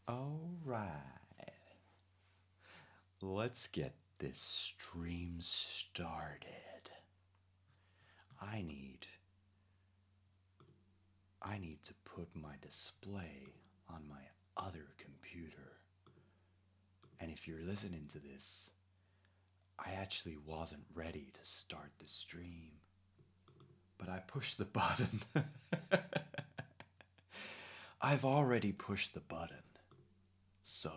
All right, let's get this stream started. I need I need to put my display on my other computer. And if you're listening to this, I actually wasn't ready to start the stream, but I pushed the button. I've already pushed the button, so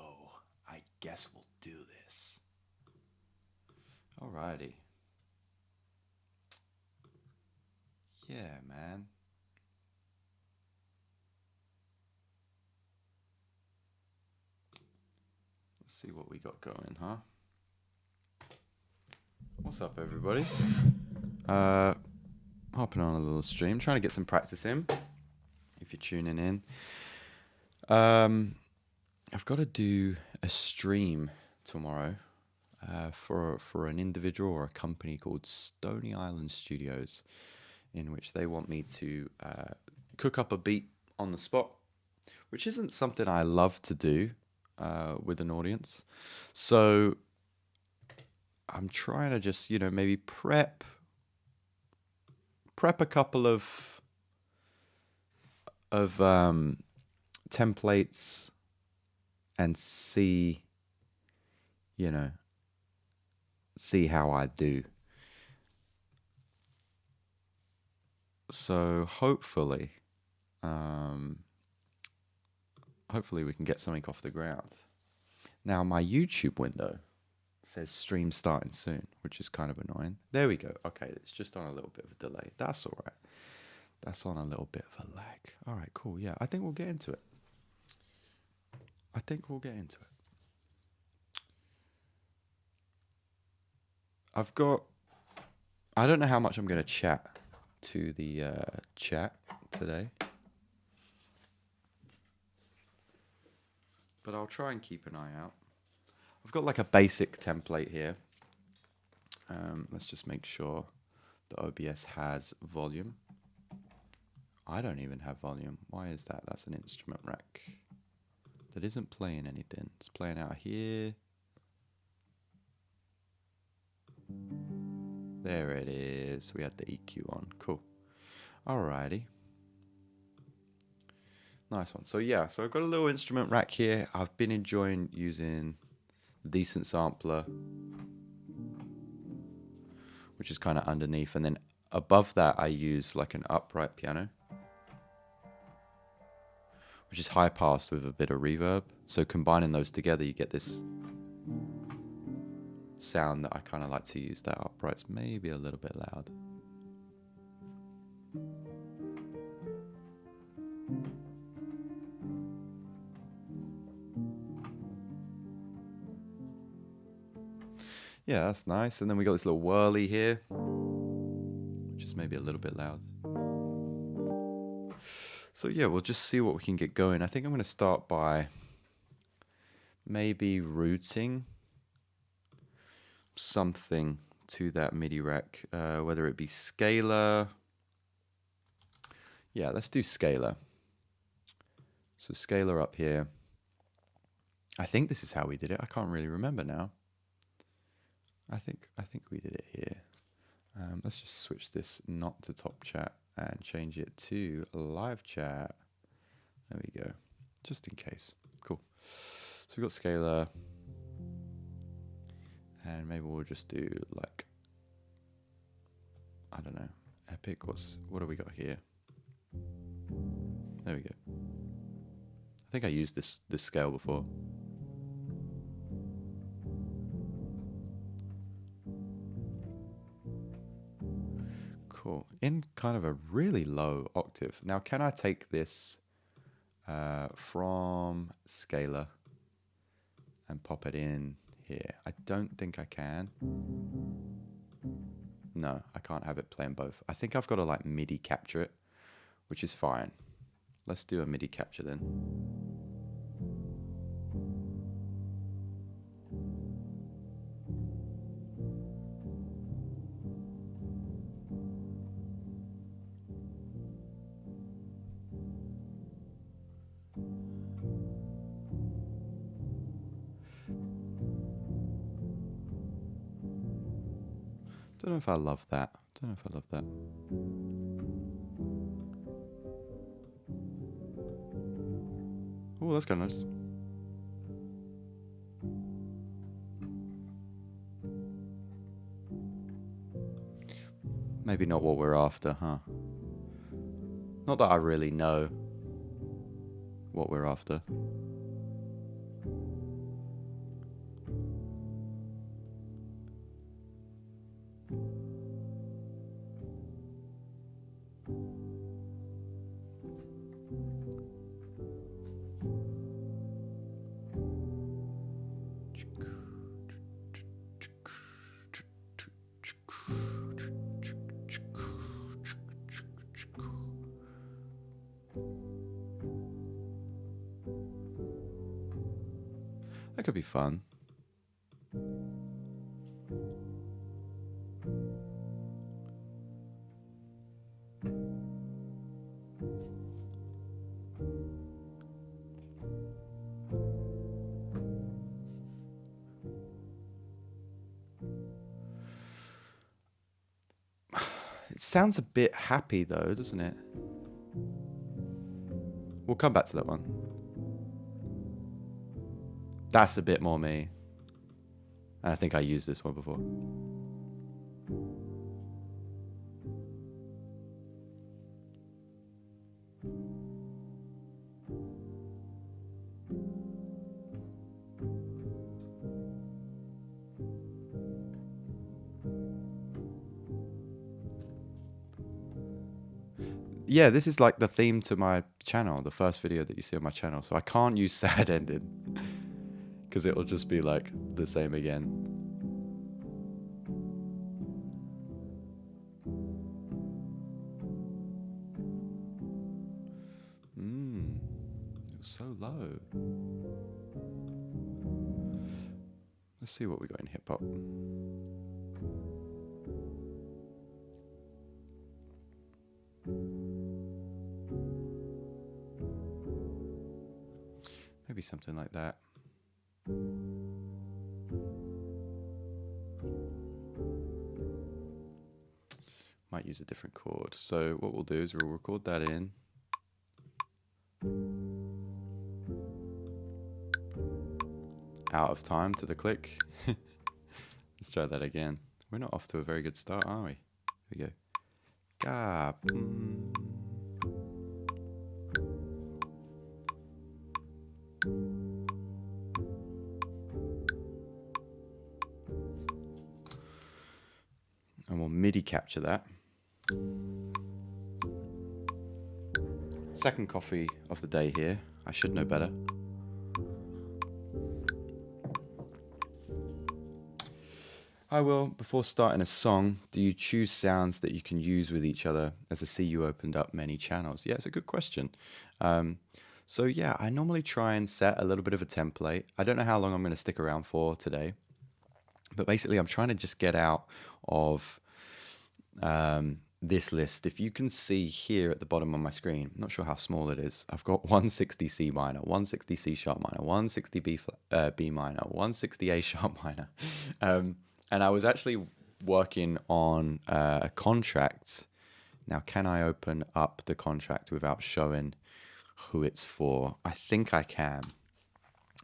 I guess we'll do this. Alrighty. Yeah, man. Let's see what we got going, huh? What's up, everybody? Hopping on a little stream, trying to get some practice in. If you're tuning in, I've got to do a stream tomorrow for an individual or a company called Stony Island Studios, in which they want me to cook up a beat on the spot, which isn't something I love to do with an audience. So I'm trying to just, maybe prep a couple of templates and see how I do. So hopefully we can get something off the ground. Now my YouTube window says stream starting soon, which is kind of annoying. There we go. Okay, it's just on a little bit of a delay. That's all right. That's on a little bit of a lag. All right, cool. Yeah, I think we'll get into it. I don't know how much I'm going to chat to the chat today, but I'll try and keep an eye out. I've got like a basic template here. Let's just make sure the OBS has volume. I don't even have volume. Why is that? That's an instrument rack that isn't playing anything. It's playing out here. There it is. We had the EQ on. Cool. Alrighty. Nice one. So yeah, I've got a little instrument rack here. I've been enjoying using the Decent Sampler, which is kind of underneath. And then above that, I use like an upright piano, which is high pass with a bit of reverb. So combining those together, you get this sound that I kind of like to use. That upright's maybe a little bit loud. Yeah, that's nice. And then we got this little whirly here, which is maybe a little bit loud. So yeah, we'll just see what we can get going. I think I'm going to start by maybe routing something to that MIDI rack, whether it be scalar. Yeah, let's do scalar. So scalar up here. I think this is how we did it. I can't really remember now. I think we did it here. Let's just switch this not to top chat and change it to live chat. There we go. Just in case. Cool. So we've got scalar. And maybe we'll just do like, I don't know, epic. What do we got here? There we go. I think I used this scale before. Cool. In kind of a really low octave. Now, can I take this from scalar and pop it in here? I don't think I can. No, I can't have it playing both. I think I've got to like MIDI capture it, which is fine. Let's do a MIDI capture then. Don't know if I love that. Don't know if I love that. Oh, that's kind of nice. Maybe not what we're after, huh? Not that I really know what we're after. That could be fun. It sounds a bit happy though, doesn't it? We'll come back to that one. That's a bit more me. And I think I used this one before. Yeah, this is like the theme to my channel, the first video that you see on my channel. So I can't use sad ending because it'll just be like the same again. It was so low. Let's see what we got in hip hop. Maybe something like that. Might use a different chord. So what we'll do is we'll record that in. Out of time to the click. Let's try that again. We're not off to a very good start, are we? Here we go. Ga. And we'll MIDI capture that. Second coffee of the day here. I should know better. Hi Will, before starting a song, do you choose sounds that you can use with each other? As I see you opened up many channels. Yeah, it's a good question. So yeah, I normally try and set a little bit of a template. I don't know how long I'm going to stick around for today, but basically I'm trying to just get out of this list. If you can see here at the bottom of my screen, I'm not sure how small it is. I've got 160 C minor, 160 C sharp minor, 160 B minor, 160 A sharp minor. And I was actually working on a contract. Now, can I open up the contract without showing who it's for? I think I can.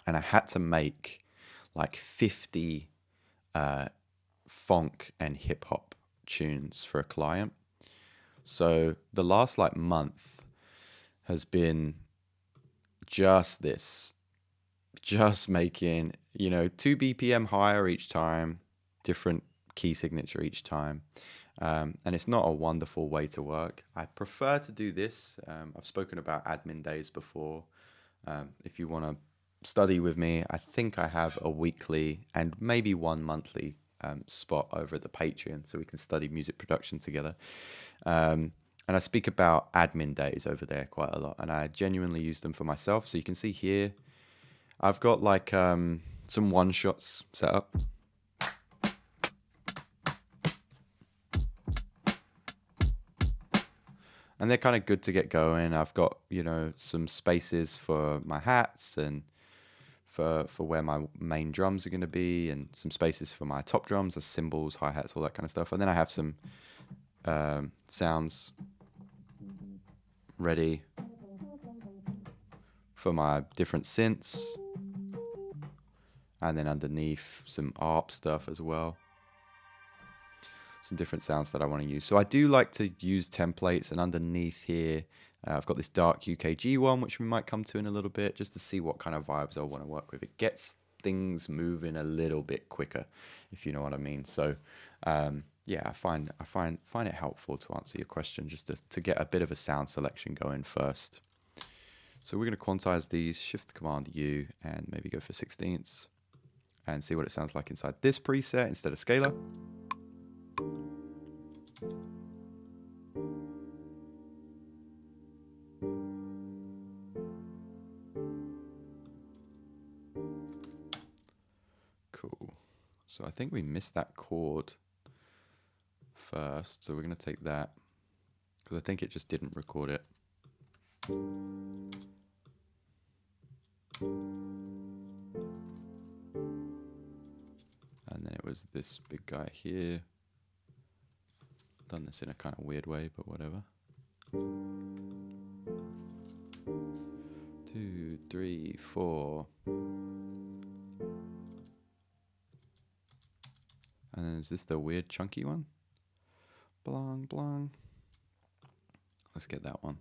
And I had to make like 50 funk and hip hop tunes for a client. So the last like month has been just this, just making, 2 BPM higher each time, different key signature each time. And it's not a wonderful way to work. I prefer to do this. I've spoken about admin days before. If you want to study with me, I think I have a weekly and maybe one monthly spot over at the Patreon so we can study music production together. And I speak about admin days over there quite a lot, and I genuinely use them for myself. So you can see here, I've got like some one-shots set up. And they're kind of good to get going. I've got, some spaces for my hats and for where my main drums are going to be, and some spaces for my top drums, as cymbals, hi-hats, all that kind of stuff. And then I have some sounds ready for my different synths. And then underneath, some ARP stuff as well. Some different sounds that I want to use. So I do like to use templates, and underneath here, I've got this dark UKG one, which we might come to in a little bit, just to see what kind of vibes I want to work with. It gets things moving a little bit quicker, if you know what I mean. So yeah, I find it helpful to answer your question, just to get a bit of a sound selection going first. So we're going to quantize these, Shift Command U, and maybe go for 16ths, and see what it sounds like inside this preset instead of scalar. Cool. So I think we missed that chord first, so we're going to take that, because I think it just didn't record it. And then it was this big guy here. Done this in a kind of weird way, but whatever. 2, 3, 4. And then is this the weird chunky one? Blong, blong. Let's get that one.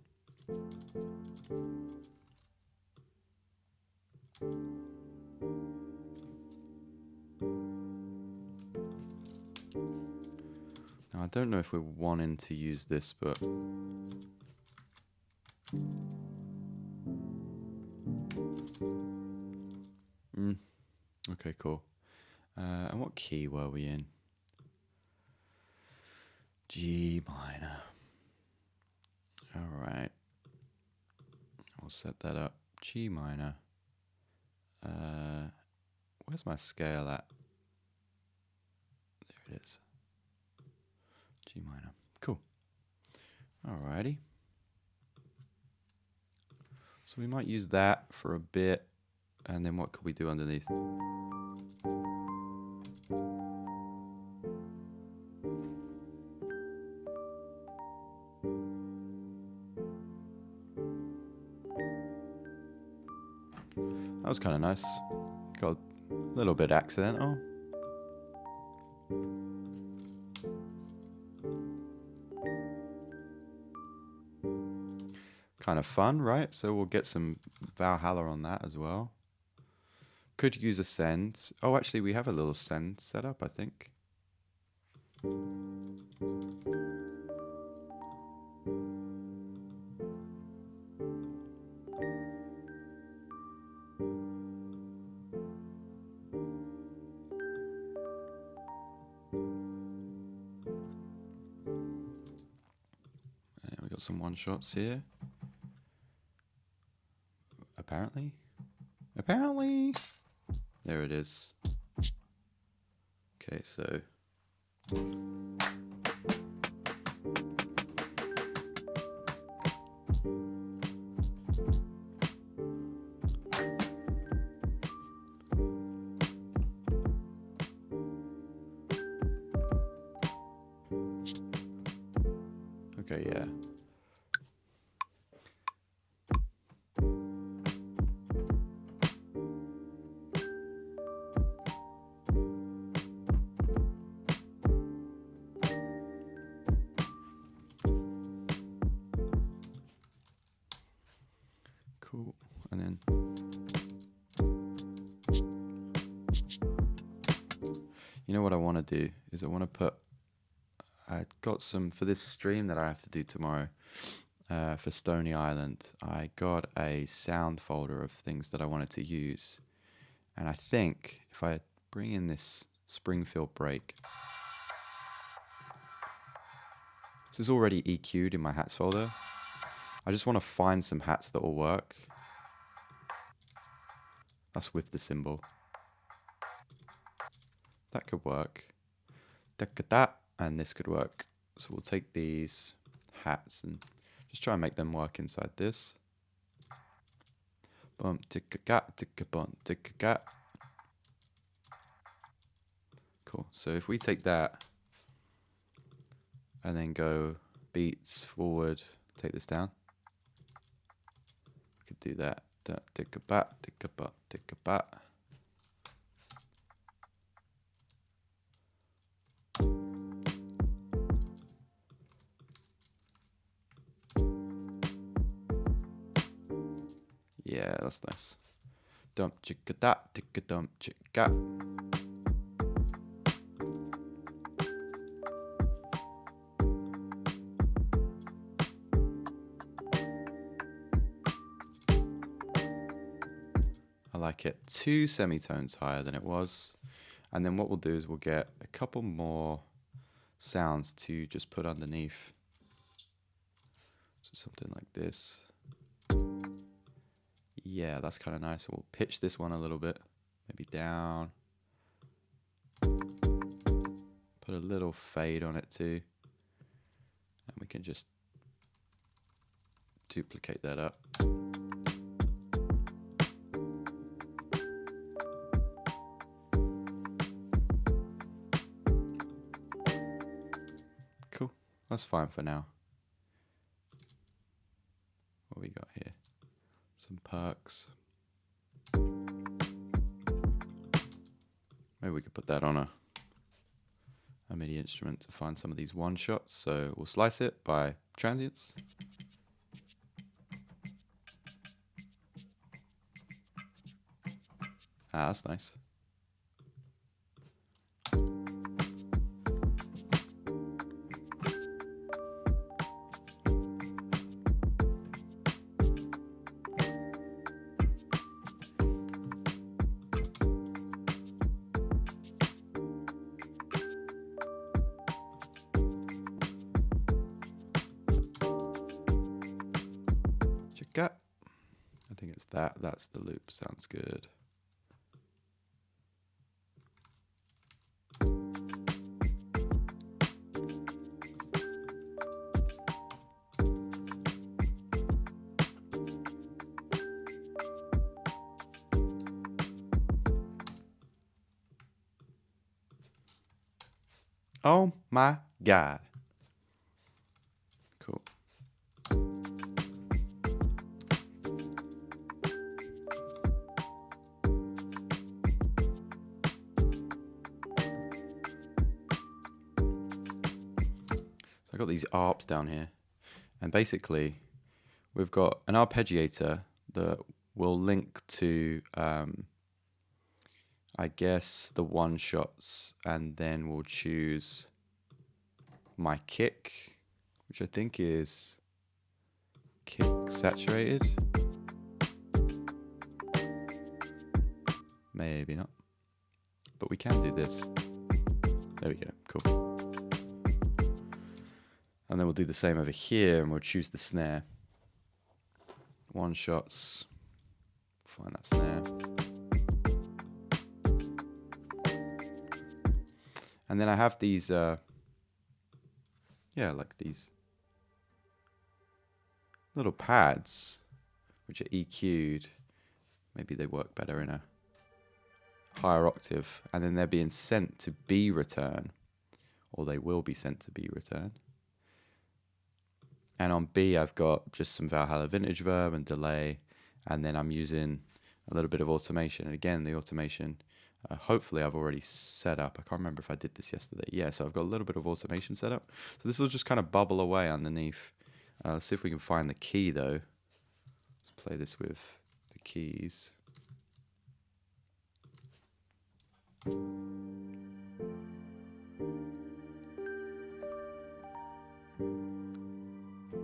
Now I don't know if we're wanting to use this, but okay, cool. And what key were we in? G minor. All right. I'll set that up. G minor. Where's my scale at? There it is. G minor. Cool. Alrighty. So we might use that for a bit. And then what could we do underneath? That was kind of nice. Got a little bit accidental. Kind of fun, right? So we'll get some Valhalla on that as well. Could use a send. Oh, actually, we have a little send set up, I think. And we got some one shots here. Apparently. There it is. Okay, so. Okay, yeah. Cool. And then you know what I want to do is I want to put, I got some for this stream that I have to do tomorrow for Stony Island. I got a sound folder of things that I wanted to use, and I think if I bring in this Springfield break, this is already EQ'd in my hats folder. I just want to find some hats that will work. That's with the cymbal. That could work. That, and this could work. So we'll take these hats and just try and make them work inside this. Bum ticka cat ticka bum ticka cat. Cool. So if we take that and then go beats forward, take this down. We could do that. Ticka bat ticka bat ticka bat. Yeah, that's nice. Dump chicka da ticka dump chicka. I like it 2 semitones higher than it was. And then what we'll do is we'll get a couple more sounds to just put underneath. So something like this. Yeah, that's kind of nice. We'll pitch this one a little bit, maybe down. Put a little fade on it too. And we can just duplicate that up. Cool, that's fine for now. What we got here? Some perks. Maybe we could put that on a MIDI instrument to find some of these one shots. So we'll slice it by transients. Ah, that's nice. I think it's that. That's the loop. Sounds good. Oh my God. Cool. So I've got these arps down here, and basically we've got an arpeggiator that will link to I guess the one shots, and then we'll choose my kick, which I think is kick saturated. Maybe not, but we can do this. There we go, cool. And then we'll do the same over here, and we'll choose the snare. One shots, find that snare. And then I have these, like these little pads, which are EQ'd. Maybe they work better in a higher octave. And then they're being sent to B return, or they will be sent to B return. And on B, I've got just some Valhalla vintage verb and delay. And then I'm using a little bit of automation. And again, the automation, hopefully I've already set up. I can't remember if I did this yesterday. Yeah, so I've got a little bit of automation set up. So this will just kind of bubble away underneath. Let's see if we can find the key though. Let's play this with the keys.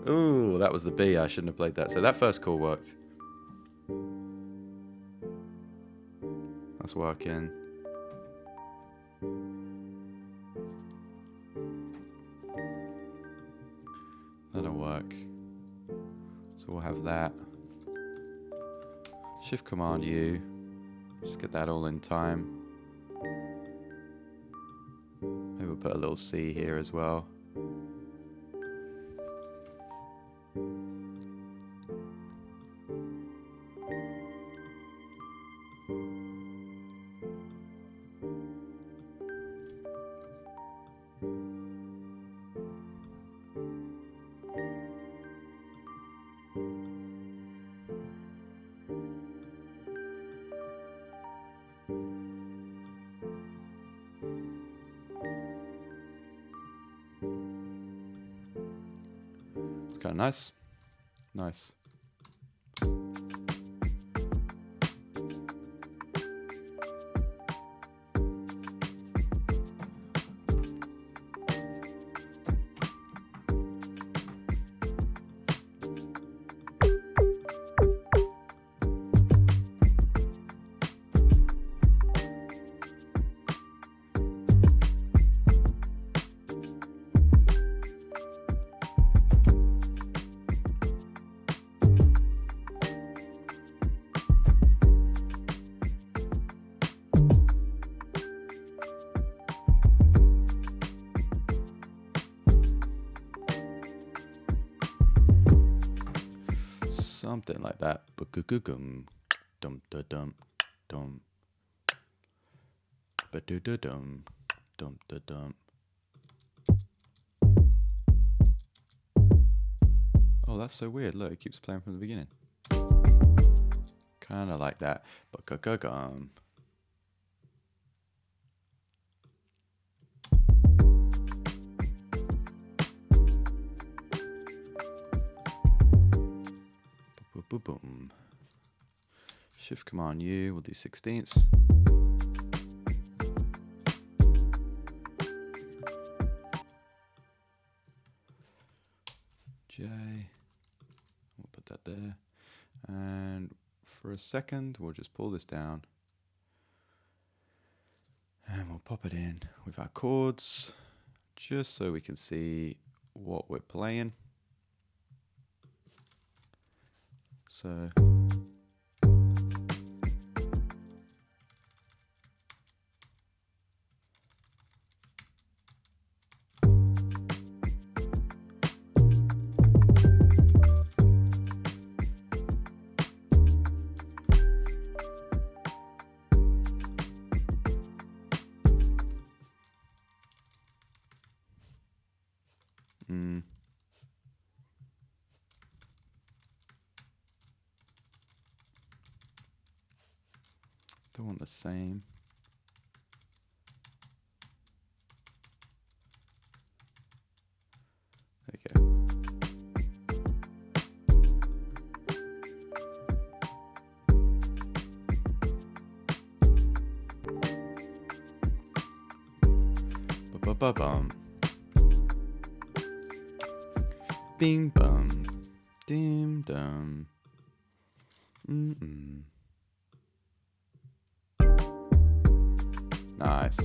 Ooh, that was the B. I shouldn't have played that. So that first chord worked. That's working. That'll work. So we'll have that. Shift Command U. Just get that all in time. Maybe we'll put a little C here as well. kind of nice. Nice. Something like that. Ba-gum, dum da dum dum. Ba-do-da-dum, dum da dum. Oh, that's so weird. Look, it keeps playing from the beginning. Kind of like that. Ba-gum. Boom. Shift Command U, we'll do 16ths. J, we'll put that there. And for a second, we'll just pull this down. And we'll pop it in with our chords, just so we can see what we're playing. So don't want the same. There we go. Ba-ba-bum. Bing bum. Dim dum. Nice.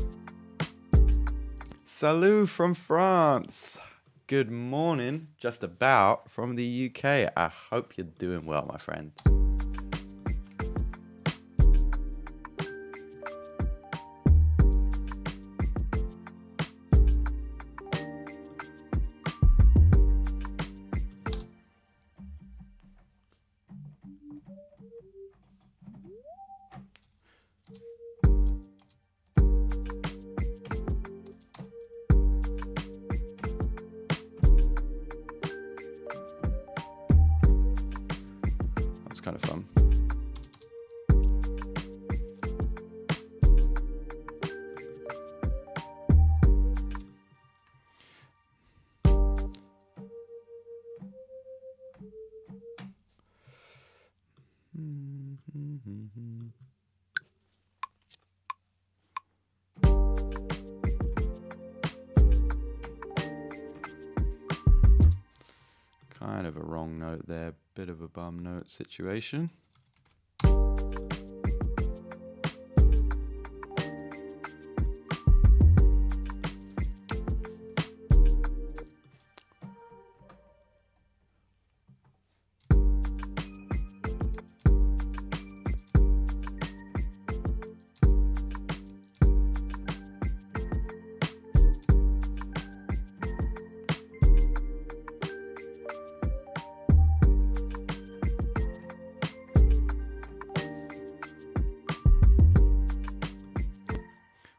Salut from France. Good morning, just about, from the UK. I hope you're doing well, my friend. That's kind of fun. Kind of a wrong note there, bit of a bum note situation.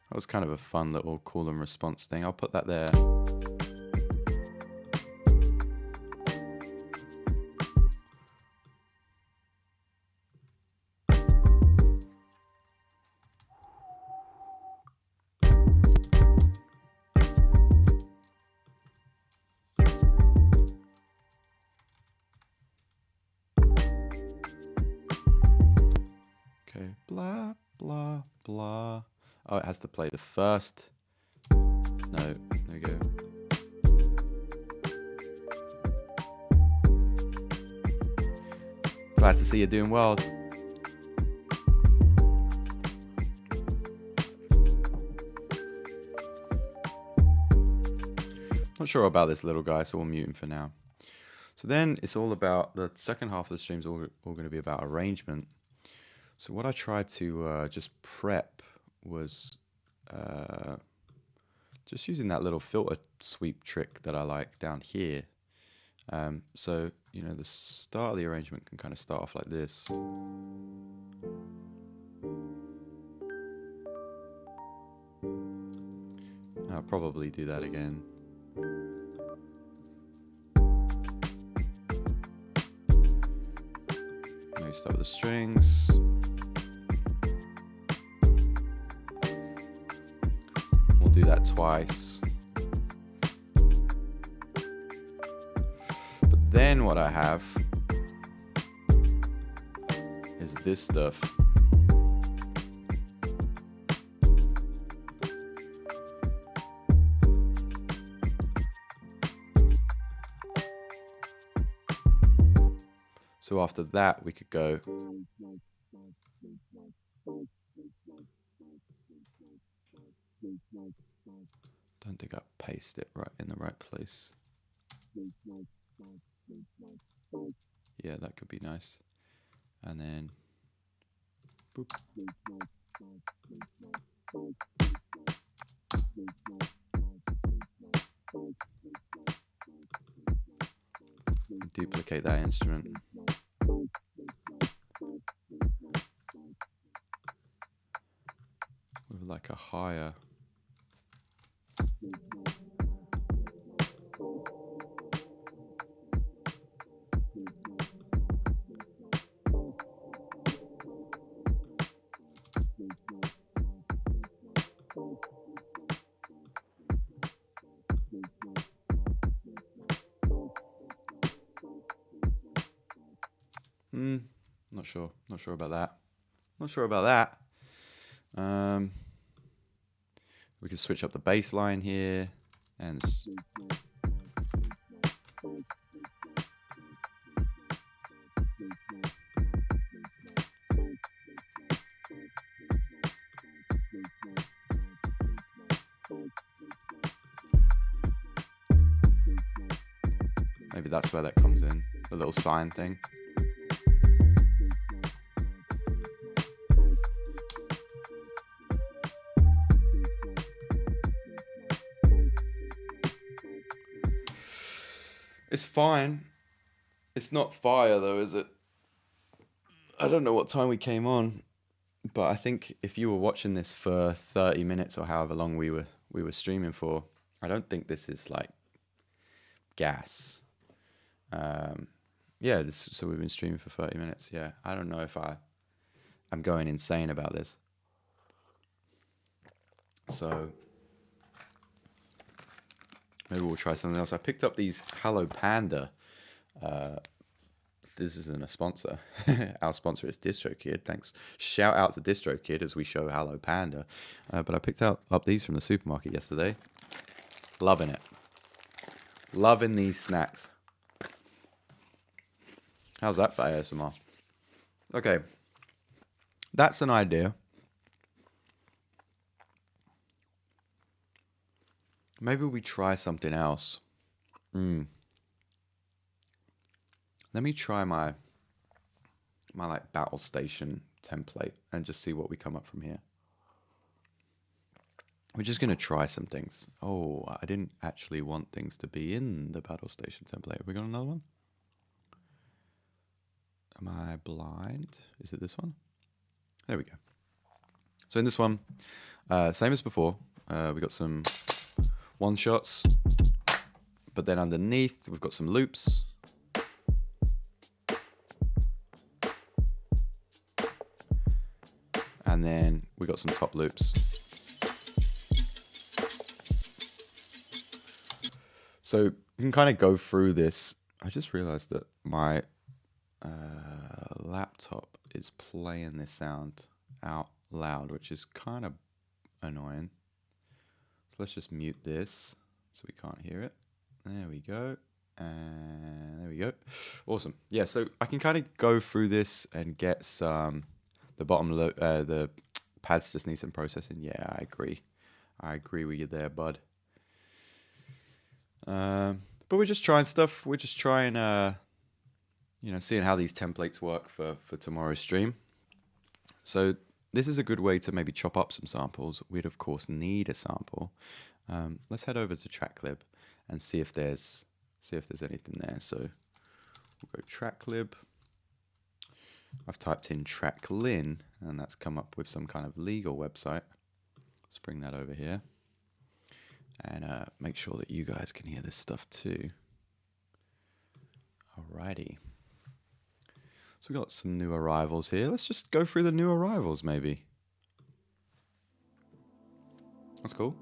That was kind of a fun little call and response thing. I'll put that there. blah, blah, blah. Oh, it has to play the first note. There we go. Glad to see you're doing well. Not sure about this little guy, so we'll mute him for now. So then it's all about, the second half of the stream's all going to be about arrangement. So what I tried to just prep was just using that little filter sweep trick that I like down here. So, you know, the start of the arrangement can kind of start off like this. I'll probably do that again. Maybe start with the strings. We'll do that twice. But then what I have is this stuff. So after that, we could go. Don't think I pasted it right in the right place. Yeah, that could be nice. And then, boop. Duplicate that instrument. With like a higher. Not sure about that. Not sure about that. We could switch up the bass line here and maybe that's where that comes in, the little sign thing. It's fine. It's not fire though, is it? I don't know what time we came on, but I think if you were watching this for 30 minutes or however long we were streaming for, I don't think this is like gas. Yeah, so we've been streaming for 30 minutes. Yeah, I don't know if I'm going insane about this. So maybe we'll try something else. I picked up these Hello Panda. This isn't a sponsor. Our sponsor is DistroKid. Thanks. Shout out to DistroKid as we show Hello Panda. But I picked up these from the supermarket yesterday. Loving it. Loving these snacks. How's that for ASMR? Okay. That's an idea. Maybe we try something else. Let me try my like battle station template and just see what we come up from here. We're just going to try some things. Oh, I didn't actually want things to be in the battle station template. Have we got another one? Am I blind? Is it this one? There we go. So in this one, same as before, we got some one shots, but then underneath we've got some loops. And then we got some top loops. So you can kind of go through this. I just realized that my laptop is playing this sound out loud, which is kind of annoying. So let's just mute this so we can't hear it. There we go. And there we go. Awesome. Yeah, so I can kind of go through this and get some, the pads just need some processing. Yeah, I agree. I agree with you there, bud. But we're just trying stuff. We're just trying, seeing how these templates work for tomorrow's stream. So this is a good way to maybe chop up some samples. We'd, of course, need a sample. Let's head over to TrackLib and see if there's anything there. So we'll go TrackLib. I've typed in tracklin, and that's come up with some kind of legal website. Let's bring that over here and make sure that you guys can hear this stuff too. Alrighty. So we've got some new arrivals here. Let's just go through the new arrivals maybe. That's cool.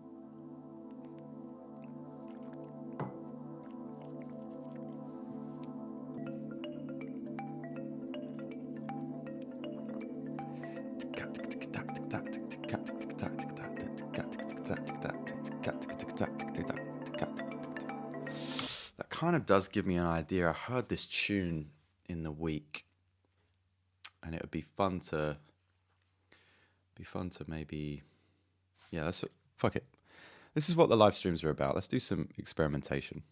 That kind of does give me an idea. I heard this tune in the week, and it would be fun to maybe, yeah, fuck it. This is what the live streams are about. Let's do some experimentation.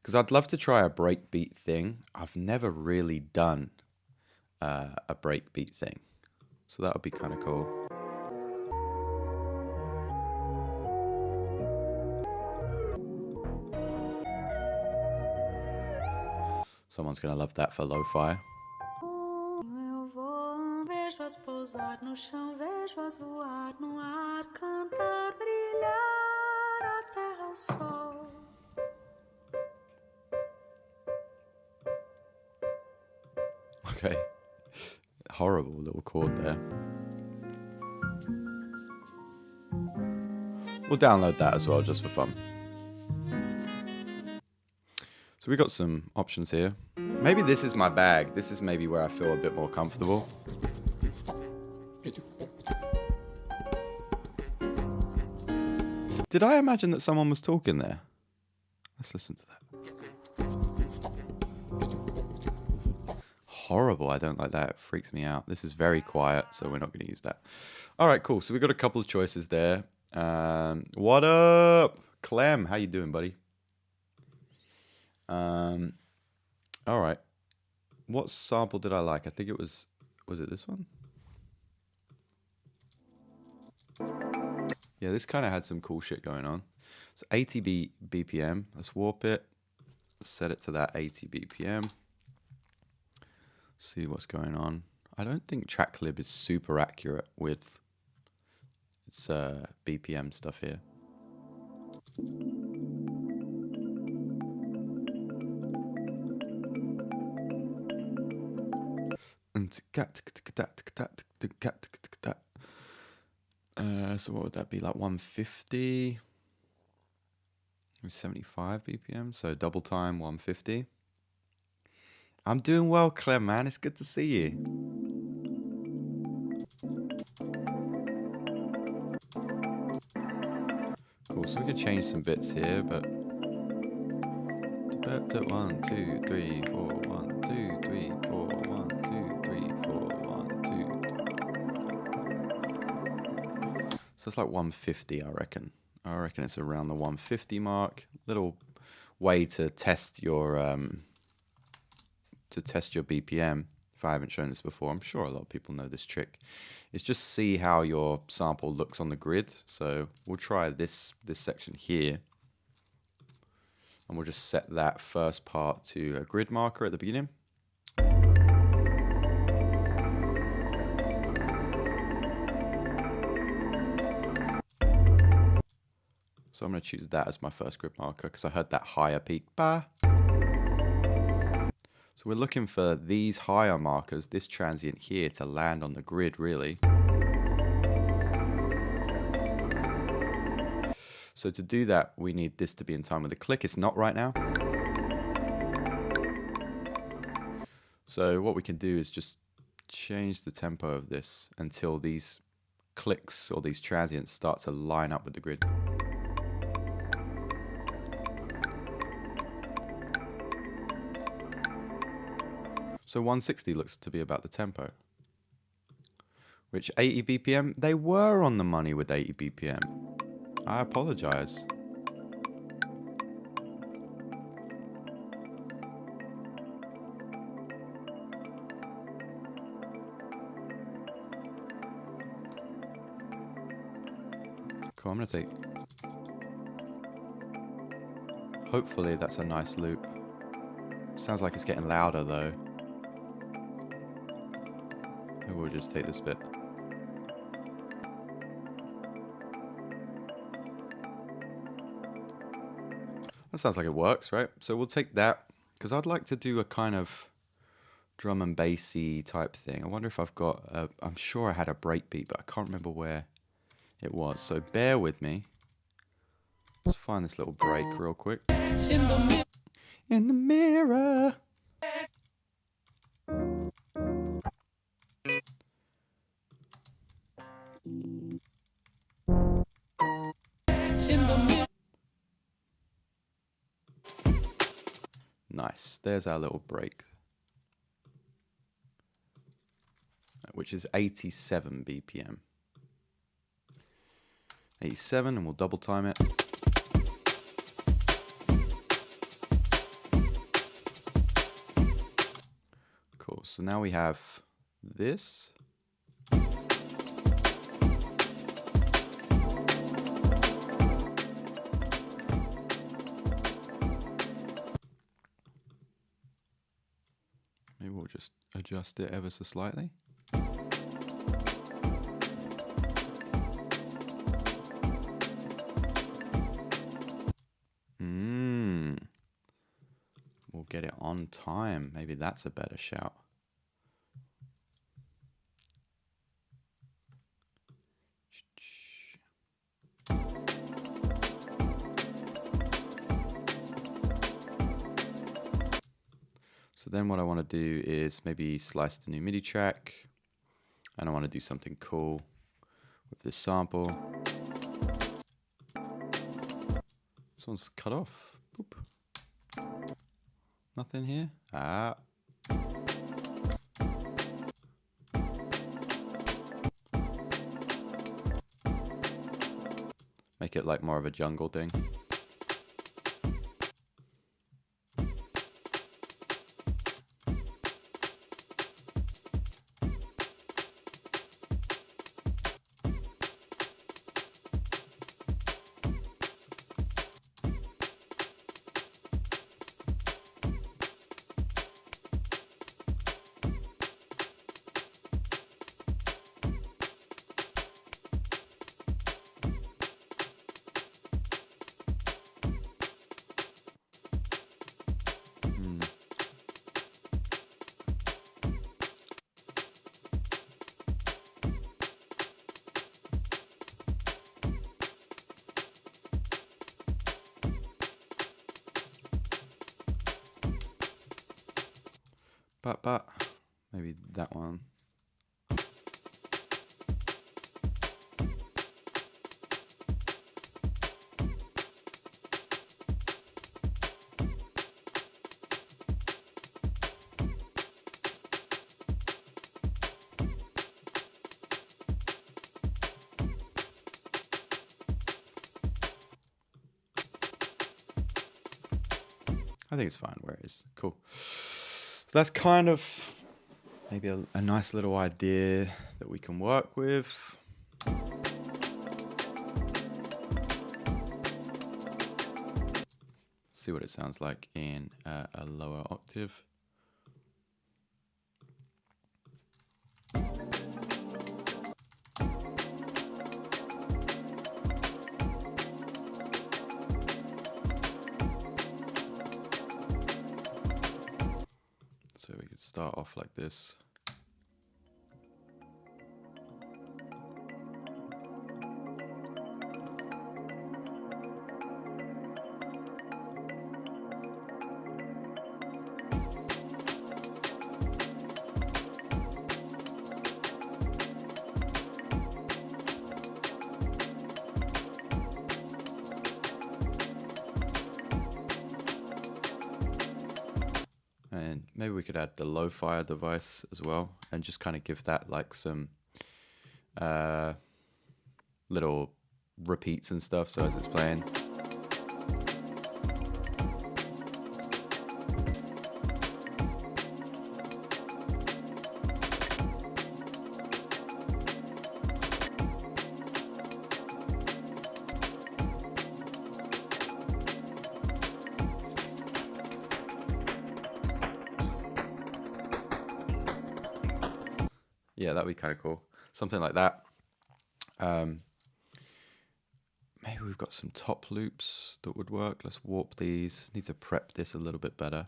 Because I'd love to try a breakbeat thing. I've never really done a breakbeat thing. So that would be kind of cool. Someone's going to love that for lo-fi. Okay. Horrible little chord there. We'll download that as well, just for fun. So we got some options here. Maybe this is my bag. This is maybe where I feel a bit more comfortable. Did I imagine that someone was talking there? Let's listen to that. Horrible. I don't like that. It freaks me out. This is very quiet, so we're not going to use that. All right, cool. So we got a couple of choices there. What up, Clem? How you doing, buddy? All right. What sample did I like? I think it was it this one? Yeah, this kind of had some cool shit going on. So 80 BPM. Let's warp it. Set it to that 80 BPM. See what's going on. I don't think TrackLib is super accurate with its BPM stuff here. So what would that be, like 150? 75 BPM, so double time 150. I'm doing well, Clem, man. It's good to see you. Cool, so we could change some bits here, but 1, 2, 3, 4, 1, 2, 3, 4, 1, 2, 3, 4, 1, 2. So it's like 150, I reckon. I reckon it's around the 150 mark. Little way to test your BPM. If I haven't shown this before, I'm sure a lot of people know this trick. Is just see how your sample looks on the grid. So we'll try this section here, and we'll just set that first part to a grid marker at the beginning. So I'm going to choose that as my first grid marker because I heard that higher peak. Bah. So we're looking for these higher markers, this transient here, to land on the grid, really. So to do that, we need this to be in time with the click. It's not right now. So what we can do is just change the tempo of this until these clicks or these transients start to line up with the grid. So 160 looks to be about the tempo. Which 80 BPM? They were on the money with 80 BPM. I apologize. Cool, I'm gonna take... Hopefully that's a nice loop. Sounds like it's getting louder though. Maybe we'll just take this bit. That sounds like it works, right? So we'll take that, because I'd like to do a kind of drum and bassy type thing. I wonder if I've got a... I'm sure I had a breakbeat, but I can't remember where it was. So bear with me. Let's find this little break real quick. In the mirror. Nice. There's our little break, which is 87 BPM. 87, and we'll double time it. Cool. So now we have this. Maybe we'll just adjust it ever so slightly. We'll get it on time. Maybe that's a better shout. So then what I want to do is maybe slice the new MIDI track, and I want to do something cool with this sample. This one's cut off. Boop. Nothing here. Ah. Make it like more of a jungle thing. But maybe that one. I think it's fine where it is. Cool. So that's kind of maybe a nice little idea that we can work with. See what it sounds like in a lower octave. So we could start off like this. Maybe we could add the lo-fi device as well and just kind of give that like some little repeats and stuff, so as it's playing. Yeah, that'd be kind of cool. Something like that. Maybe we've got some top loops that would work. Let's warp these. Need to prep this a little bit better.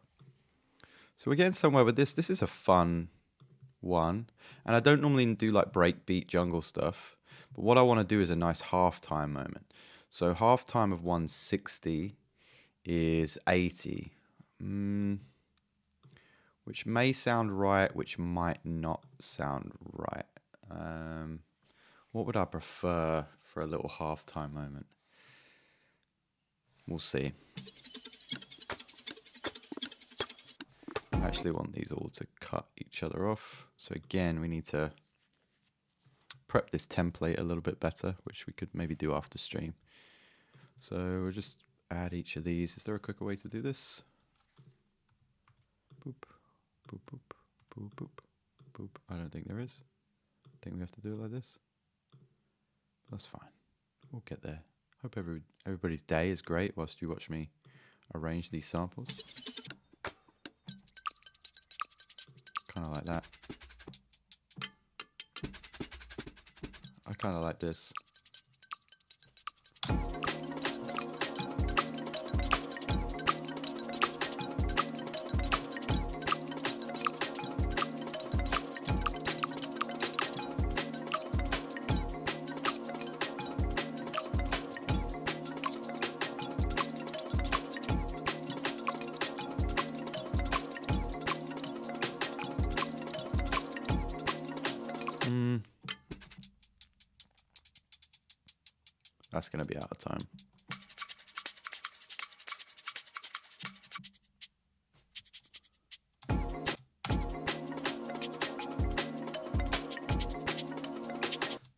So we're getting somewhere with this. This is a fun one. And I don't normally do like breakbeat jungle stuff. But what I want to do is a nice halftime moment. So halftime of 160 is 80. Which may sound right, which might not sound right. What would I prefer for a little halftime moment? We'll see. I actually want these all to cut each other off. So again, we need to prep this template a little bit better, which we could maybe do after stream. So we'll just add each of these. Is there a quicker way to do this? Boop, boop, boop, boop, boop, boop. I don't think there is. I think we have to do it like this. That's fine. We'll get there. Hope everybody's day is great whilst you watch me arrange these samples. Kind of like that. I kind of like this. That's going to be out of time.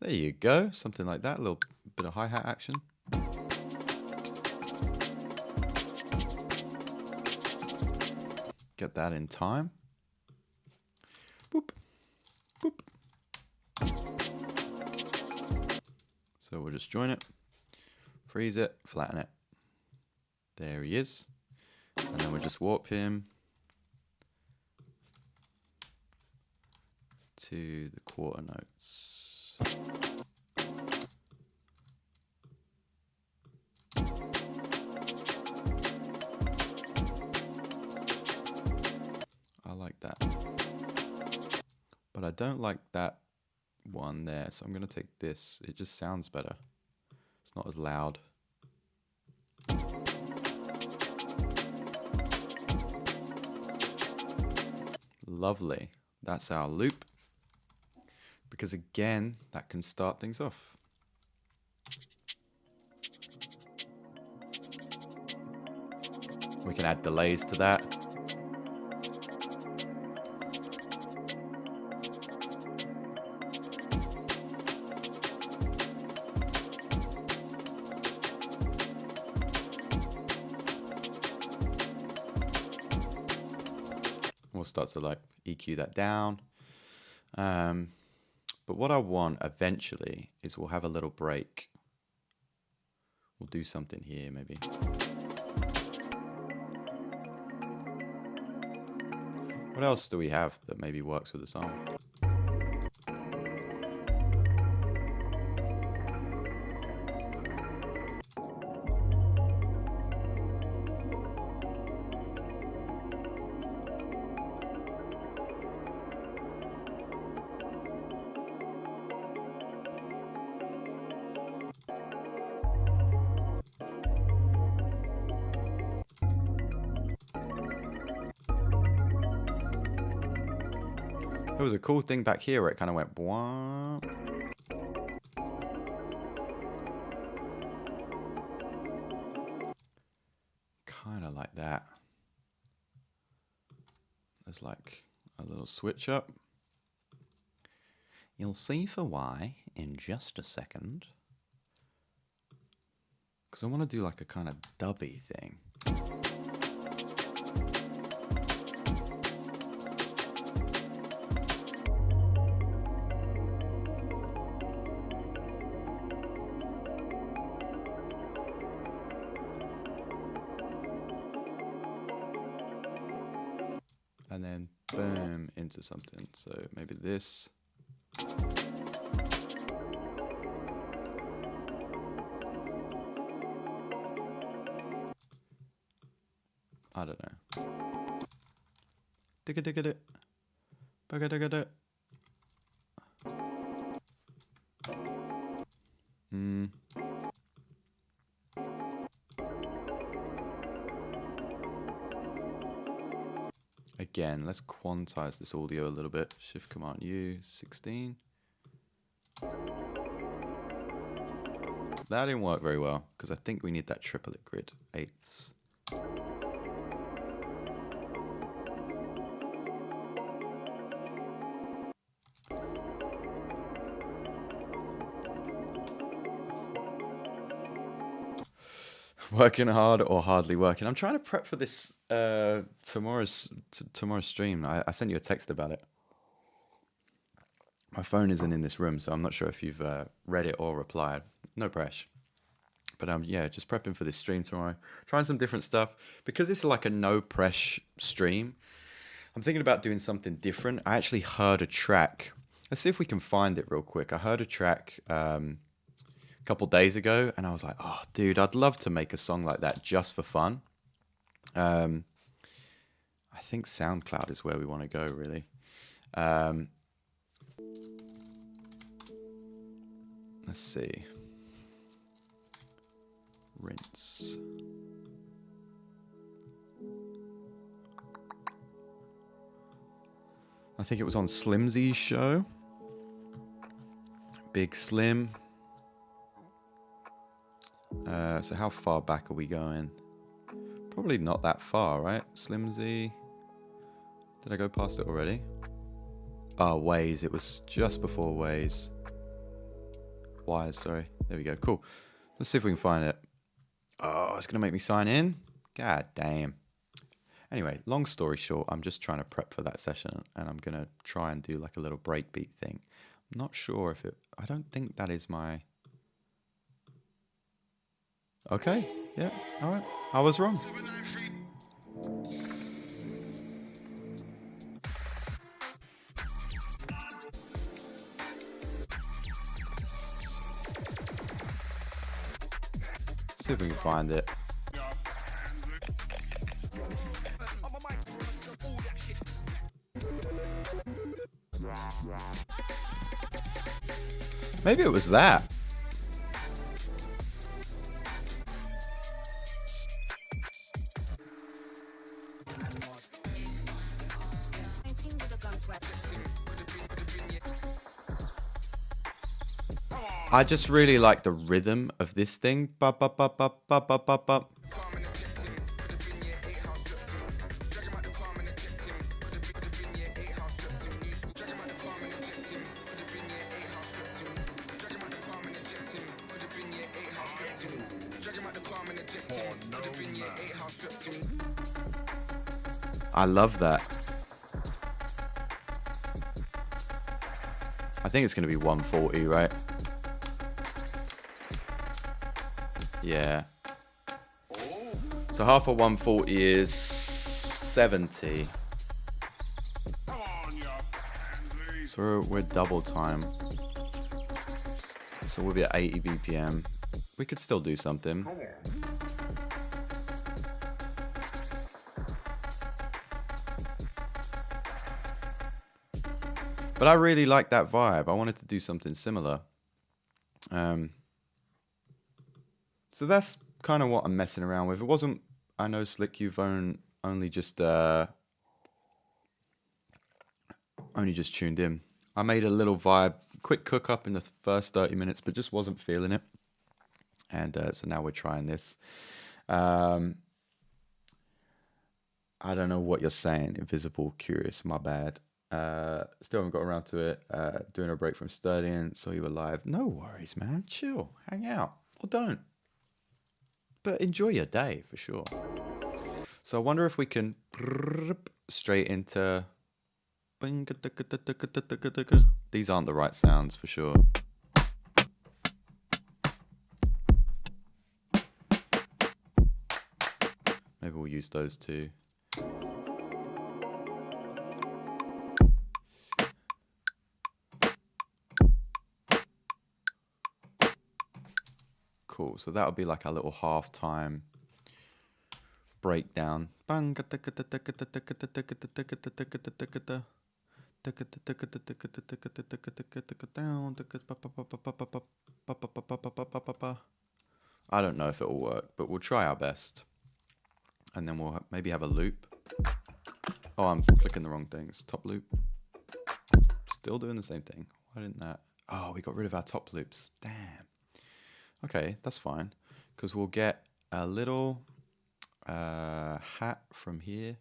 There you go. Something like that. A little bit of hi-hat action. Get that in time. Boop. Boop. So we'll just join it. Freeze it, flatten it. There he is. And then we'll just warp him to the quarter notes. I like that. But I don't like that one there, so I'm going to take this. It just sounds better. It's not as loud. Lovely. That's our loop. Because again, that can start things off. We can add delays to that. We'll start to like EQ that down. But what I want eventually is we'll have a little break. We'll do something here maybe. What else do we have that maybe works with the song? There was a cool thing back here where it kind of went bwah. Kind of like that. as like a little switch up. You'll see for why in just a second. Because I want to do like a kind of dubby thing. And then boom into something. So maybe this. I don't know. Digga digga dig. Bugga digga dig. Again, let's quantize this audio a little bit. Shift Command U, 16. That didn't work very well because I think we need that triplet grid, eighths. Working hard or hardly working. I'm trying to prep for this tomorrow's stream. I sent you a text about it. My phone isn't in this room, so I'm not sure if you've read it or replied. No pressure. But yeah, just prepping for this stream tomorrow. Trying some different stuff. Because it's like a no press stream, I'm thinking about doing something different. I actually heard a track. Let's see if we can find it real quick. I heard a track a couple days ago, and I was like, oh, dude, I'd love to make a song like that just for fun. I think SoundCloud is where we want to go, really. Let's see. Rinse. I think it was on Slimzy's show. Big Slim. So how far back are we going? Probably not that far, right? Slimzy. Did I go past it already? Oh, Waze. It was just before Waze. Wires, sorry. There we go. Cool. Let's see if we can find it. Oh, it's going to make me sign in? God damn. Anyway, long story short, I'm just trying to prep for that session, and I'm going to try and do like a little breakbeat thing. I'm not sure if it... I don't think that is my... Okay. Yeah. All right. I was wrong. See if we can find it. Maybe it was that. I just really like the rhythm of this thing. Bup, bup, bup, bup, bup, bup, bup, bup. I love that. I think it's going to be 140, right? Yeah. So half of 140 is 70. So we're double time. So we'll be at 80 BPM. We could still do something. But I really like that vibe. I wanted to do something similar. So that's kind of what I'm messing around with. It wasn't, I know, Slick, you've only just tuned in. I made a little vibe, quick cook up in the first 30 minutes, but just wasn't feeling it. And so now we're trying this. I I don't know what you're saying. Invisible, curious, my bad. Still haven't got around to it. Doing a break from studying. Saw you were live. No worries, man. Chill. Hang out. Or don't. But enjoy your day for sure. So I wonder if we can straight into... These aren't the right sounds for sure. Maybe we'll use those two. Cool. So that'll be like a little halftime breakdown. I don't know if it'll work, but we'll try our best. And then we'll maybe have a loop. Oh, I'm clicking the wrong things. Top loop. Still doing the same thing. Why didn't that? Oh, we got rid of our top loops. Damn. Okay, that's fine. Because we'll get a little hat from here.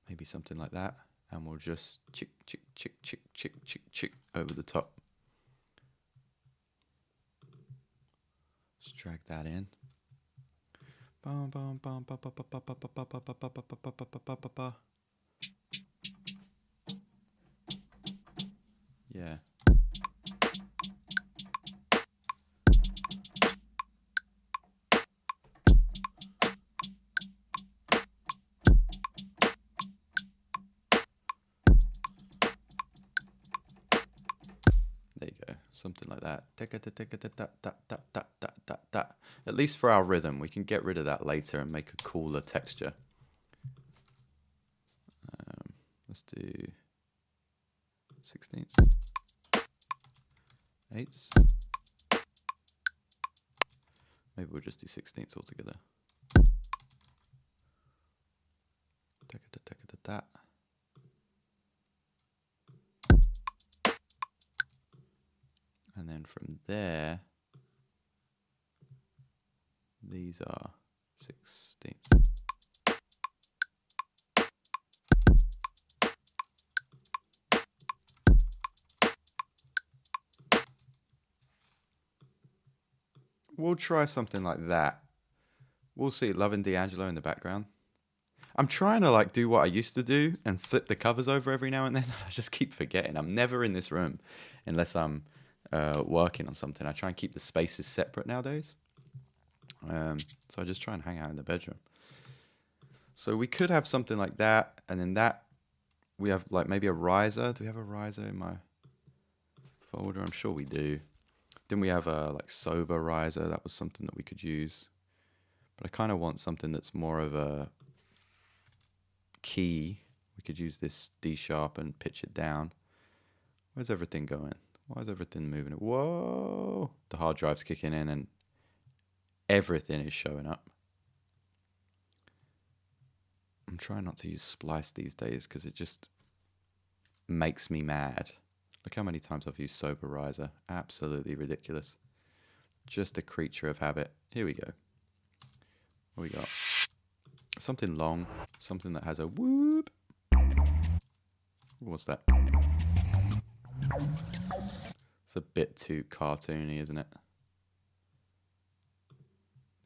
Maybe something like that. And we'll just chick, chick, chick, chick, chick, chick, chick over the top. Just drag that in. Yeah. There you go, something like that. At least for our rhythm, we can get rid of that later and make a cooler texture. Let's do 16ths, 8ths. Maybe we'll just do 16ths altogether. That. And then from there, these are 16ths. We'll try something like that. We'll see. Love and D'Angelo in the background. I'm trying to like do what I used to do and flip the covers over every now and then. I just keep forgetting. I'm never in this room unless I'm working on something. I try and keep the spaces separate nowadays. So I just try and hang out in the bedroom. So we could have something like that. And then that, we have like maybe a riser. Do we have a riser in my folder? I'm sure we do. Then we have a like sober riser. That was something that we could use. But I kind of want something that's more of a key. We could use this D sharp and pitch it down. Where's everything going? Why is everything moving? Whoa! The hard drive's kicking in and everything is showing up. I'm trying not to use splice these days because it just makes me mad. Look how many times I've used sober riser. Absolutely ridiculous. Just a creature of habit. Here we go. What we got? Something long. Something that has a whoop. What's that? It's a bit too cartoony, isn't it?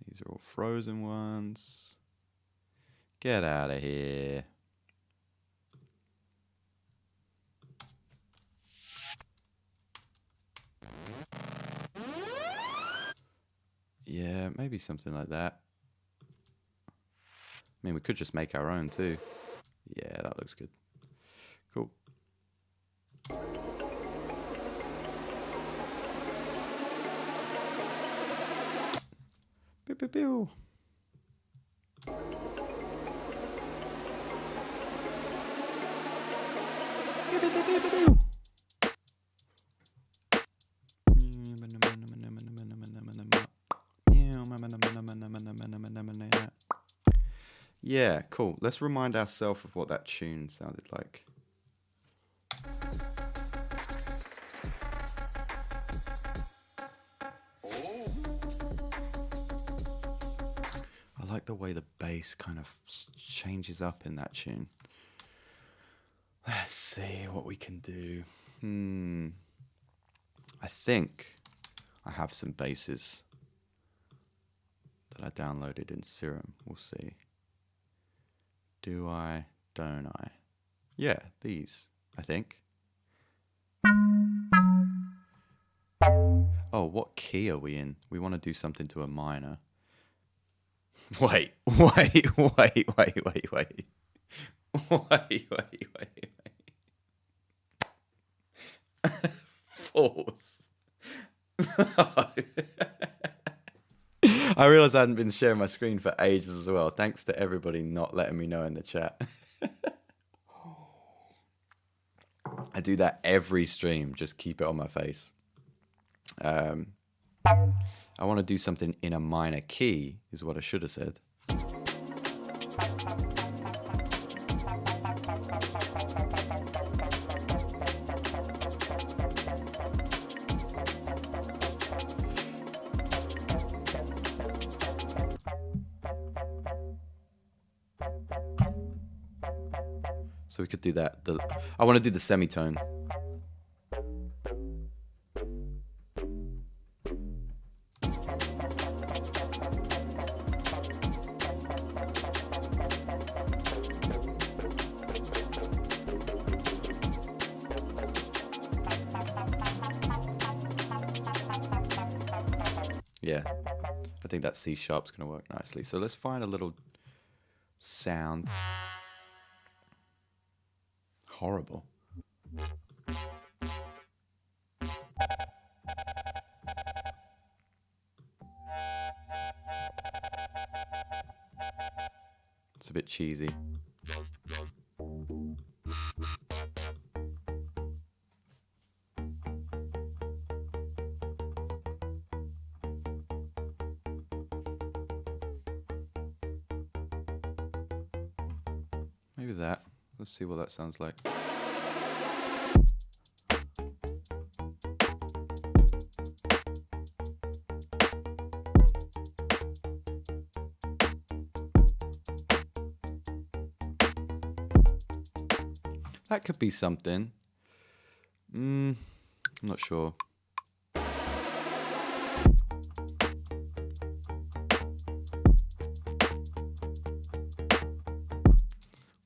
These are all frozen ones. Get out of here. Yeah, maybe something like that. I mean, we could just make our own too. Yeah, that looks good. Cool. Pew, pew, pew. Pew, pew, pew, pew, pew. Yeah, cool. Let's remind ourselves of what that tune sounded like. like the way the bass kind of changes up in that tune. Let's see what we can do. I think I have some basses that I downloaded in Serum. We'll see. Do I? Don't I? Yeah, these, I think. Oh, what key are we in? We want to do something to a minor. Wait. Pause. I realised I hadn't been sharing my screen for ages as well. Thanks to everybody not letting me know in the chat. I do that every stream, just keep it on my face. I want to do something in a minor key, is what I should have said. So we could do that. I want to do the semitone. Yeah, I think that C sharp's going to work nicely. So let's find a little sound. Horrible. It's a bit cheesy. Maybe that. Let's see what that sounds like. That could be something. I'm not sure.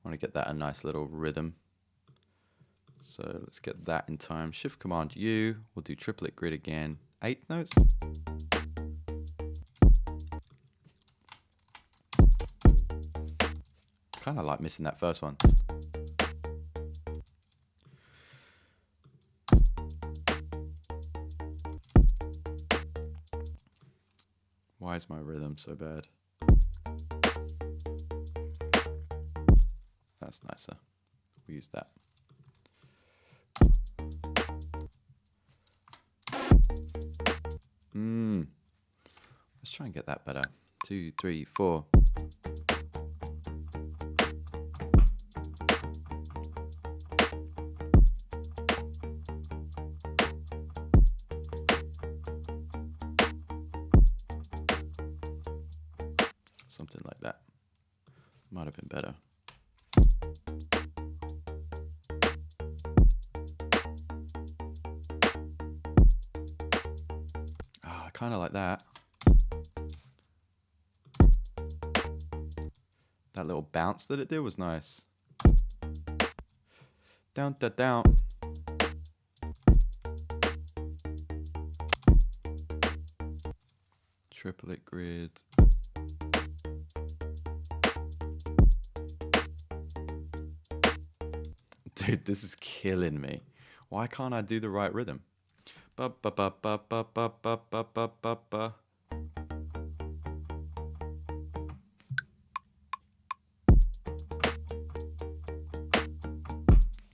Want to get that a nice little rhythm. So let's get that in time. Shift Command U. We'll do triplet grid again. 8 notes. Kind of like missing that first one. Why is my rhythm so bad? That's nicer. We'll use that. Let's try and get that better. 2, 3, 4. Something like that. Might have been better. I kind of like that. That little bounce that it did was nice. Down, da, down. Triplet grid. Dude, this is killing me. Why can't I do the right rhythm? Ba ba ba ba ba ba ba ba ba ba ba.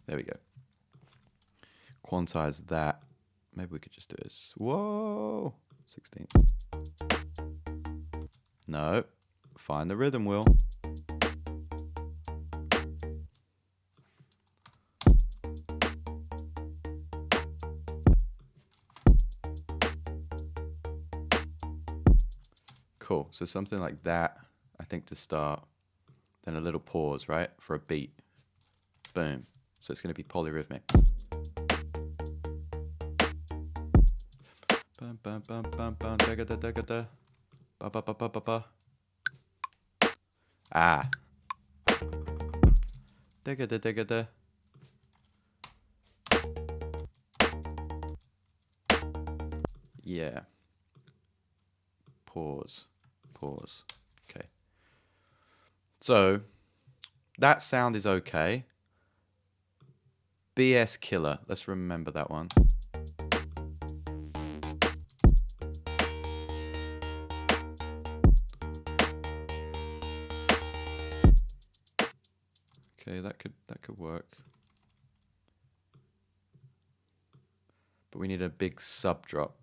There we go. Quantize that. Maybe we could just do this. Whoa! 16ths. No. Find the rhythm, Will. Cool. So something like that. I think, to start. Then a little pause, right, for a beat. Boom. So it's going to be polyrhythmic. Bum, bum, bum, bum, bum, da da da da da. Ba ba ba ba ba ba. Ah. Da da da da da. Yeah. Pause. Pause. Okay. So that sound is okay. BS killer. Let's remember that one. Okay, that could work. But we need a big sub drop.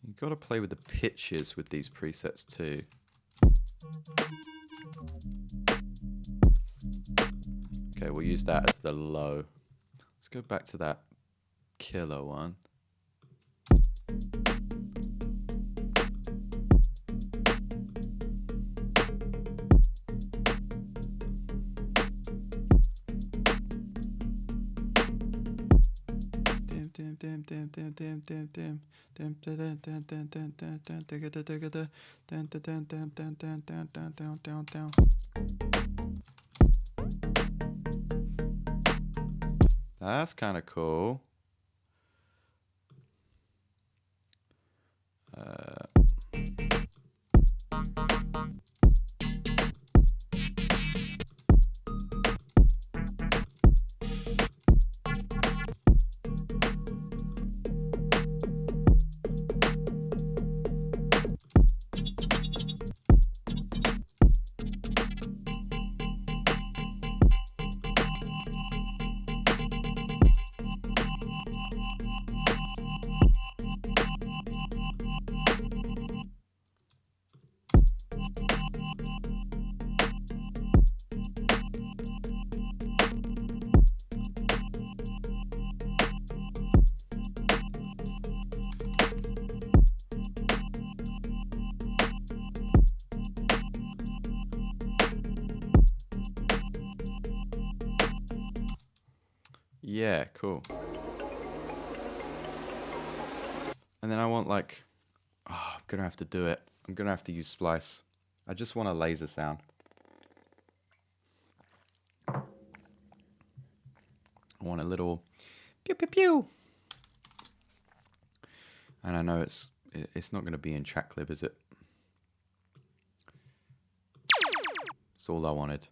You've got to play with the pitches with these presets too. Okay, we'll use that as the low. Let's go back to that killer one. That's kind of cool. Yeah, cool. And then I want like, oh, I'm gonna have to do it. I'm gonna have to use splice. I just want a laser sound. I want a little pew pew pew. And I know it's not gonna be in TrackLib, is it? It's all I wanted,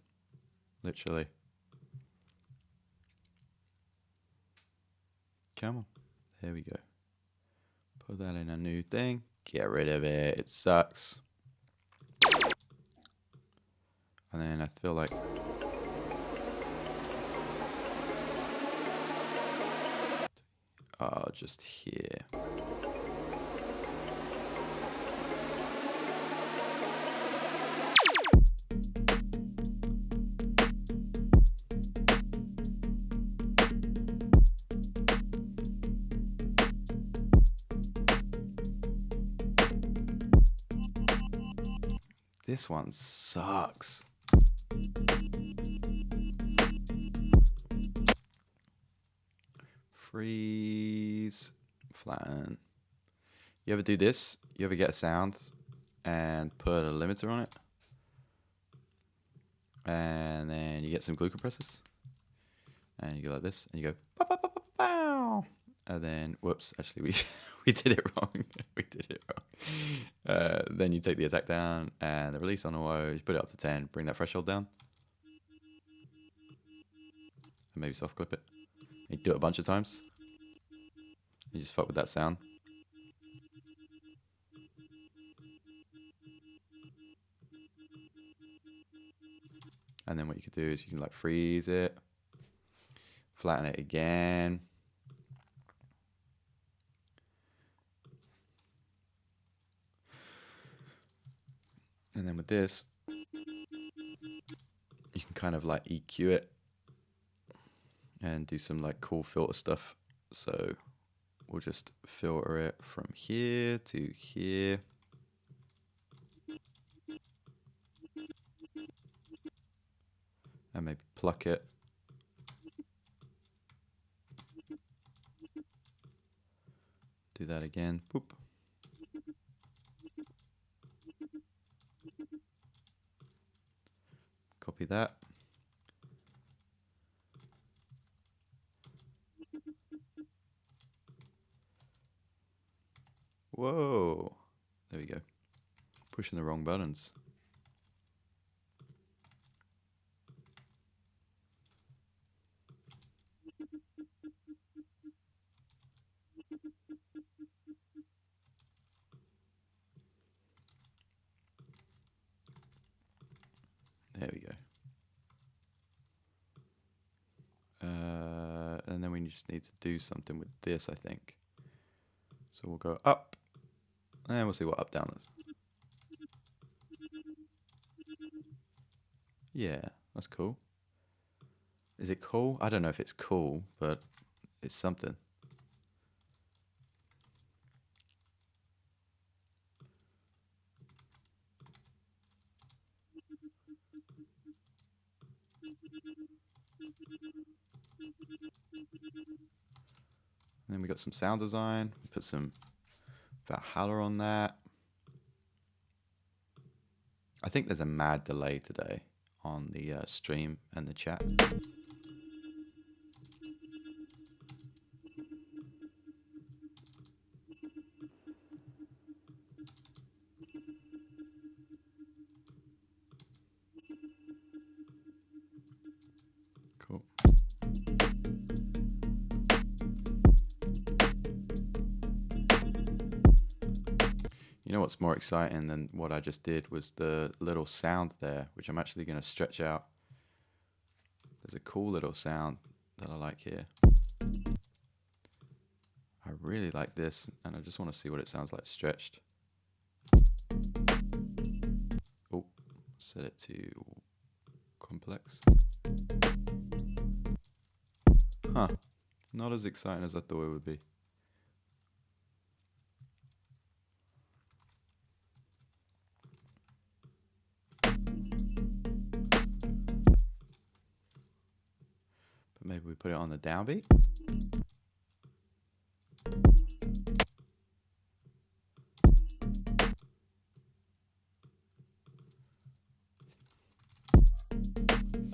literally. Come on, there we go. Put that in a new thing. Get rid of it. It sucks. And then I feel like just here. This one sucks. Freeze, flatten. You ever do this? You ever get a sound and put a limiter on it? And then you get some glue compressors. And you go like this, and you go, pow, pow, pow, pow, pow. And then, whoops, actually we did it wrong. We did it wrong. Then you take the attack down and the release on a low, you put it up to 10, bring that threshold down. And maybe soft clip it. And you do it a bunch of times. You just fuck with that sound. And then what you could do is you can like freeze it, flatten it again. And then with this, you can kind of like EQ it and do some like cool filter stuff. So we'll just filter it from here to here. And maybe pluck it. Do that again. Boop. Copy that. Whoa. There we go. Pushing the wrong buttons. There we go. And then we just need to do something with this, I think. So we'll go up, and we'll see what up down is. Yeah, that's cool. Is it cool? I don't know if it's cool, but it's something. And then we got some sound design. Put some Valhalla on that. I think there's a mad delay today on the stream and the chat. Cool. You know what's more exciting than what I just did was the little sound there, which I'm actually going to stretch out. There's a cool little sound that I like here. I really like this, and I just want to see what it sounds like stretched. Oh, set it to complex. Huh, not as exciting as I thought it would be. Maybe we put it on the downbeat.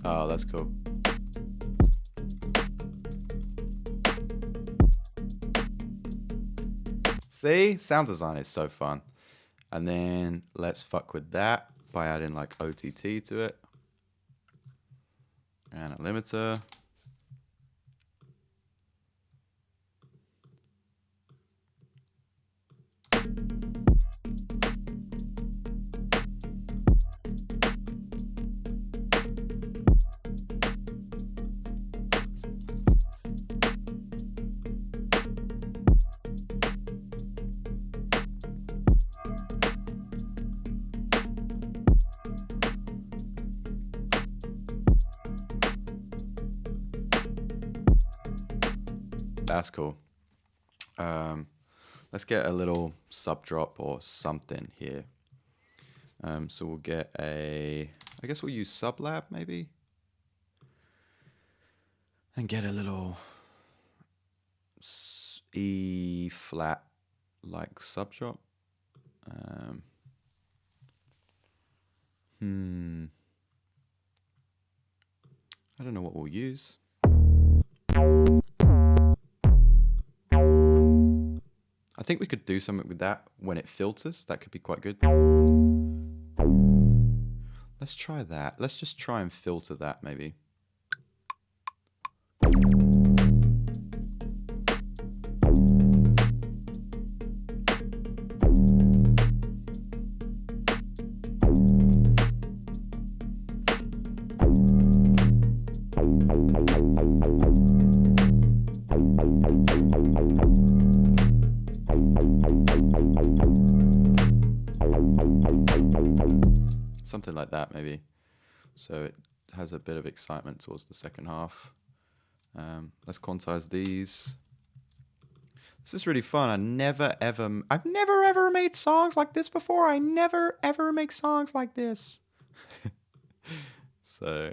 Oh, that's cool. See, sound design is so fun. And then let's fuck with that by adding like OTT to it. And a limiter. That's cool. Let's get a little sub drop or something here. So we'll get I guess we'll use sublab maybe. And get a little E flat like sub drop. I don't know what we'll use. I think we could do something with that when it filters. That could be quite good. Let's try that. Let's just try and filter that maybe. Something like that maybe. So has a bit of excitement towards the second half. Let's quantize these. This is really fun. I've never ever made songs like this before. I never ever make songs like this. So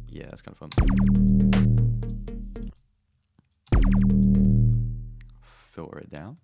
yeah, that's kind of fun. Filter it down.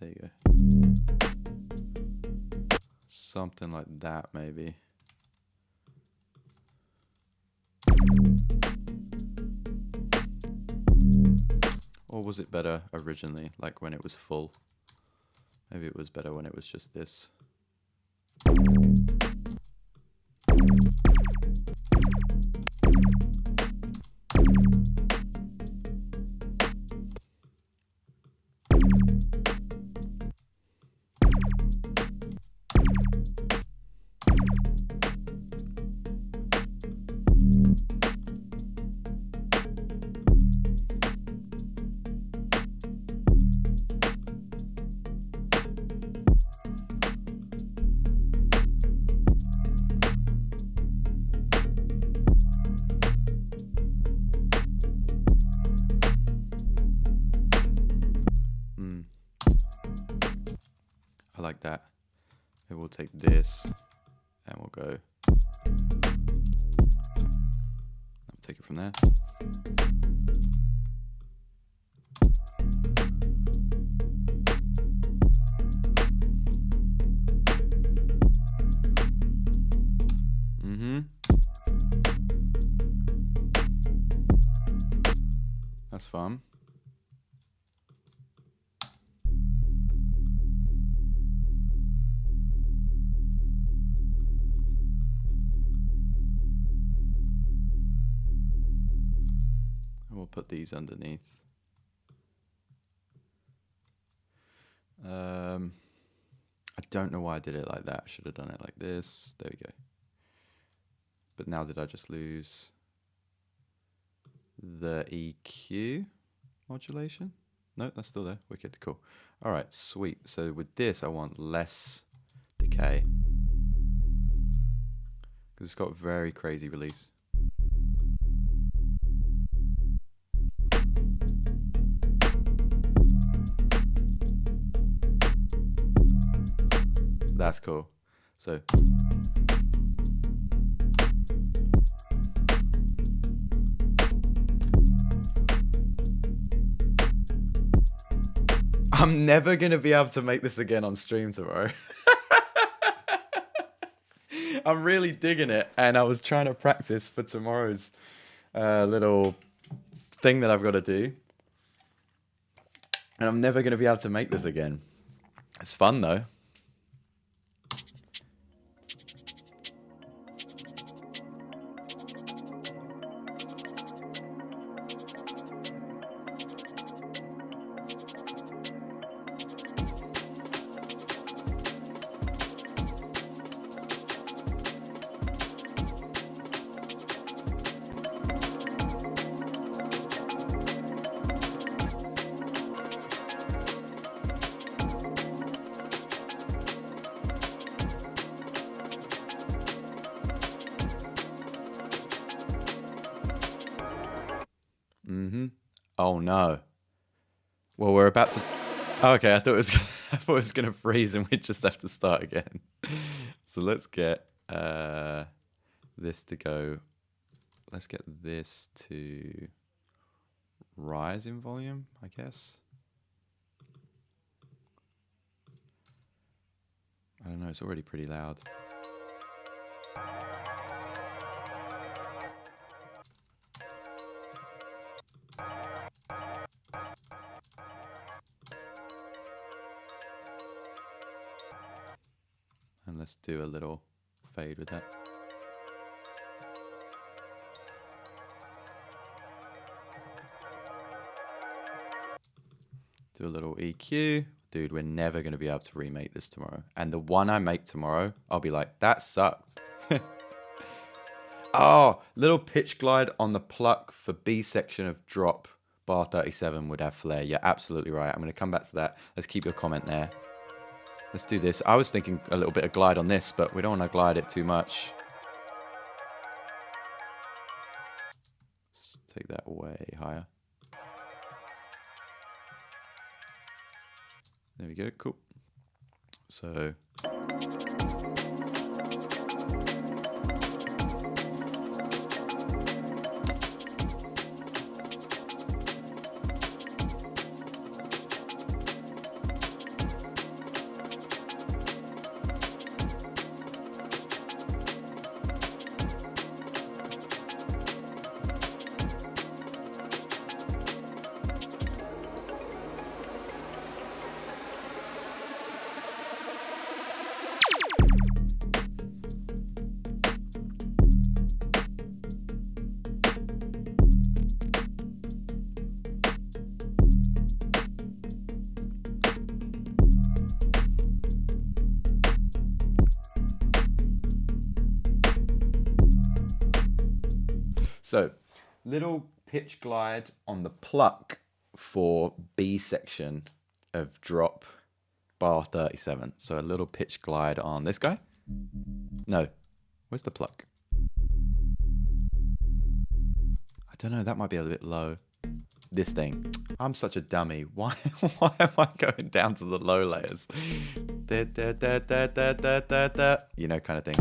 There you go. Something like that, maybe. Or was it better originally, like when it was full? Maybe it was better when it was just this. I like that. Maybe we'll take this and we'll go. I'll take it from there. That's fun. We'll put these underneath. I don't know why I did it like that. I should have done it like this. There we go. But now did I just lose the EQ modulation? No, that's still there. Wicked, cool. All right, sweet. So with this, I want less decay because it's got very crazy release. That's cool. So I'm never going to be able to make this again on stream tomorrow. I'm really digging it, and I was trying to practice for tomorrow's little thing that I've got to do. And I'm never going to be able to make this again. It's fun, though. Oh no. Well, we're about to. Oh, okay, I thought it was gonna freeze and we'd just have to start again. So let's get this to go. Let's get this to rise in volume, I guess. I don't know. It's already pretty loud. And let's do a little fade with that. Do a little EQ. Dude, we're never going to be able to remake this tomorrow. And the one I make tomorrow, I'll be like, that sucked. Oh, little pitch glide on the pluck for B section of drop. Bar 37 would have flair. You're absolutely right. I'm going to come back to that. Let's keep your comment there. Let's do this. I was thinking a little bit of glide on this, but we don't want to glide it too much. Let's take that way higher. There we go. Cool. So... So, little pitch glide on the pluck for B section of drop bar 37. So a little pitch glide on this guy. No, where's the pluck? I don't know, that might be a bit low. This thing. I'm such a dummy. Why am I going down to the low layers? You know, kind of thing.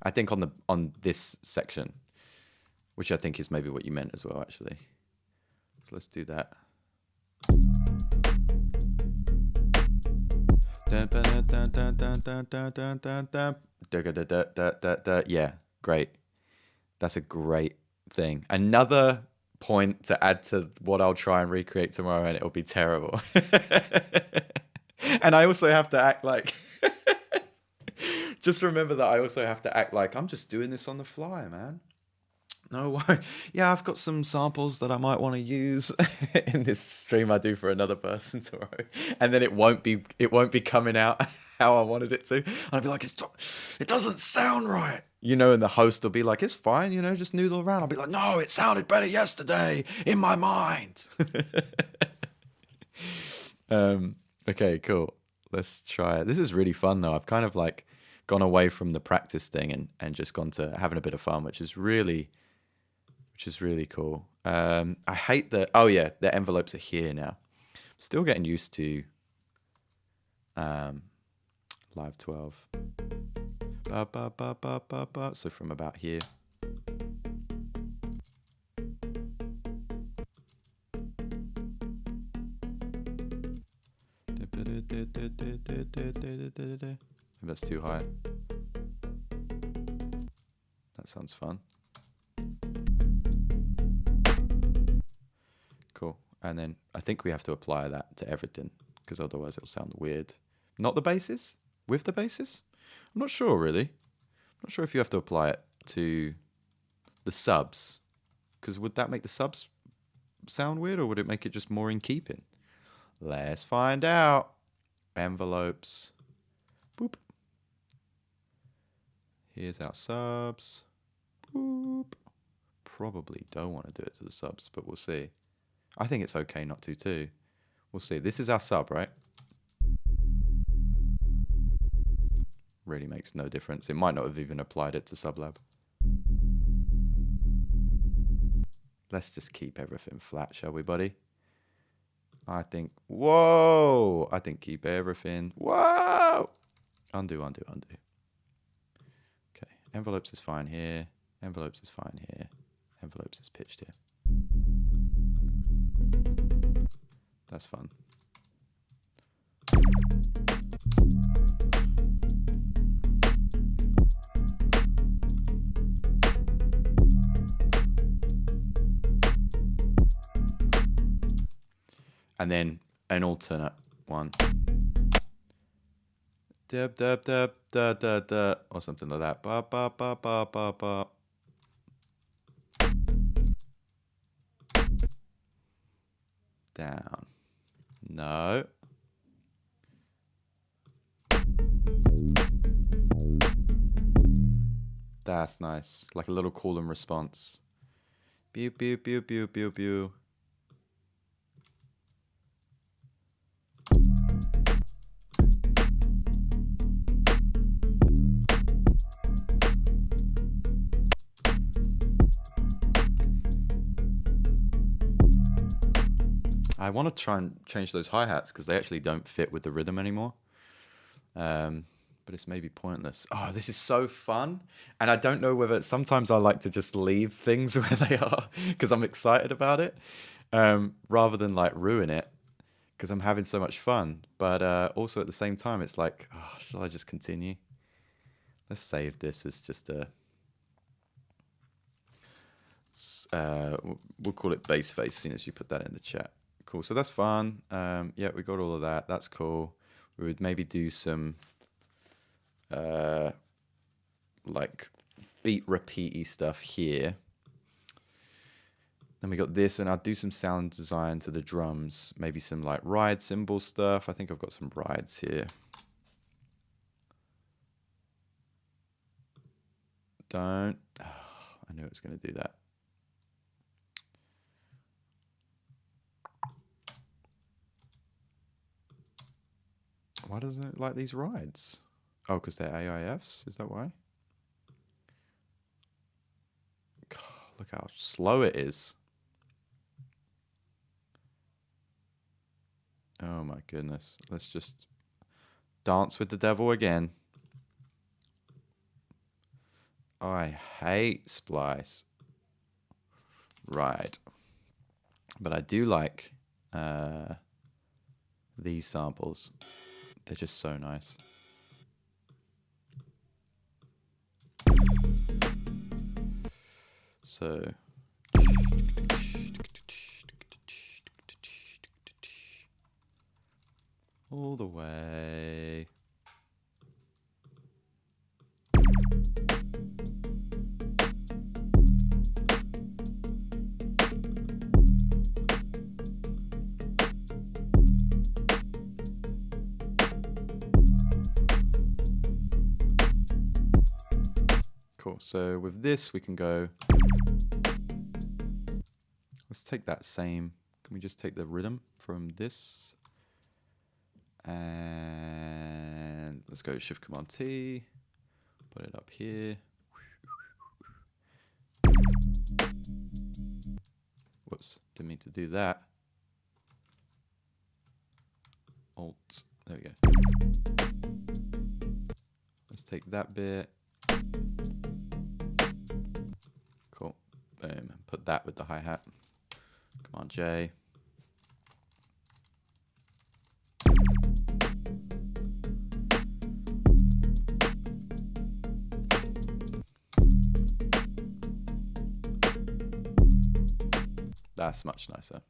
I think on this section, which I think is maybe what you meant as well, actually. So let's do that. Yeah, great. That's a great thing. Another point to add to what I'll try and recreate tomorrow, and it'll be terrible. And I also have to act like... Just remember that I also have to act like I'm just doing this on the fly, man. No worry. Yeah, I've got some samples that I might want to use in this stream I do for another person tomorrow, and then it won't be coming out how I wanted it to. And I'll be like, it doesn't sound right, you know. And the host will be like, it's fine, you know, just noodle around. I'll be like, no, it sounded better yesterday in my mind. Okay, cool. Let's try it. This is really fun though. I've kind of like gone away from the practice thing and just gone to having a bit of fun, which is really cool. I hate the, oh yeah, the envelopes are here now. Still getting used to live 12. So from about here. Maybe that's too high. That sounds fun. Cool. And then I think we have to apply that to everything, because otherwise it'll sound weird. Not the basses? With the basses? I'm not sure, really. I'm not sure if you have to apply it to the subs, because would that make the subs sound weird, or would it make it just more in keeping? Let's find out. Envelopes. Boop. Here's our subs. Boop. Probably don't want to do it to the subs, but we'll see. I think it's okay not to too. We'll see. This is our sub, right? Really makes no difference. It might not have even applied it to Sublab. Let's just keep everything flat, shall we, buddy? I think, whoa! I think keep everything, whoa! Undo. Okay, envelopes is fine here. Envelopes is fine here. Envelopes is pitched here. That's fun. And then an alternate one. Dub, dub, dub, da, da, da, or something like that. Ba, ba, ba, ba, ba, ba. down. No. That's nice. Like a little call and response. Pew, pew, pew, pew, pew, pew. I want to try and change those hi-hats because they actually don't fit with the rhythm anymore. But it's maybe pointless. Oh, this is so fun. And I don't know whether sometimes I like to just leave things where they are because I'm excited about it, rather than like ruin it because I'm having so much fun. But also at the same time, it's like, oh, shall I just continue? Let's save this as just a... we'll call it bass face, seeing as you put that in the chat. Cool, so that's fun. Yeah, we got all of that. That's cool. We would maybe do some like beat repeaty stuff here. Then we got this, and I'll do some sound design to the drums. Maybe some like ride cymbal stuff. I think I've got some rides here. Don't. Oh, I knew it was going to do that. Why doesn't it like these rides? Oh, because they're AIFs? Is that why? God, look how slow it is. Oh my goodness. Let's just dance with the devil again. Oh, I hate splice. Right. But I do like these samples. They're just so nice. So all the way. Cool. So with this, we can go. Let's take that same. Can we just take the rhythm from this? And let's go Shift Command T. Put it up here. Whoops, didn't mean to do that. Alt. There we go. Let's take that bit. Cool. Boom. Put that with the hi-hat. Command J. That's much nicer.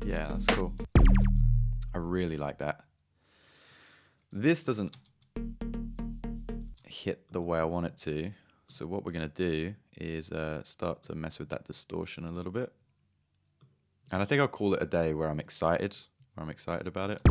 Yeah, that's cool. I really like that. This doesn't hit the way I want it to. So what we're going to do is start to mess with that distortion a little bit. And I think I'll call it a day where I'm excited about it.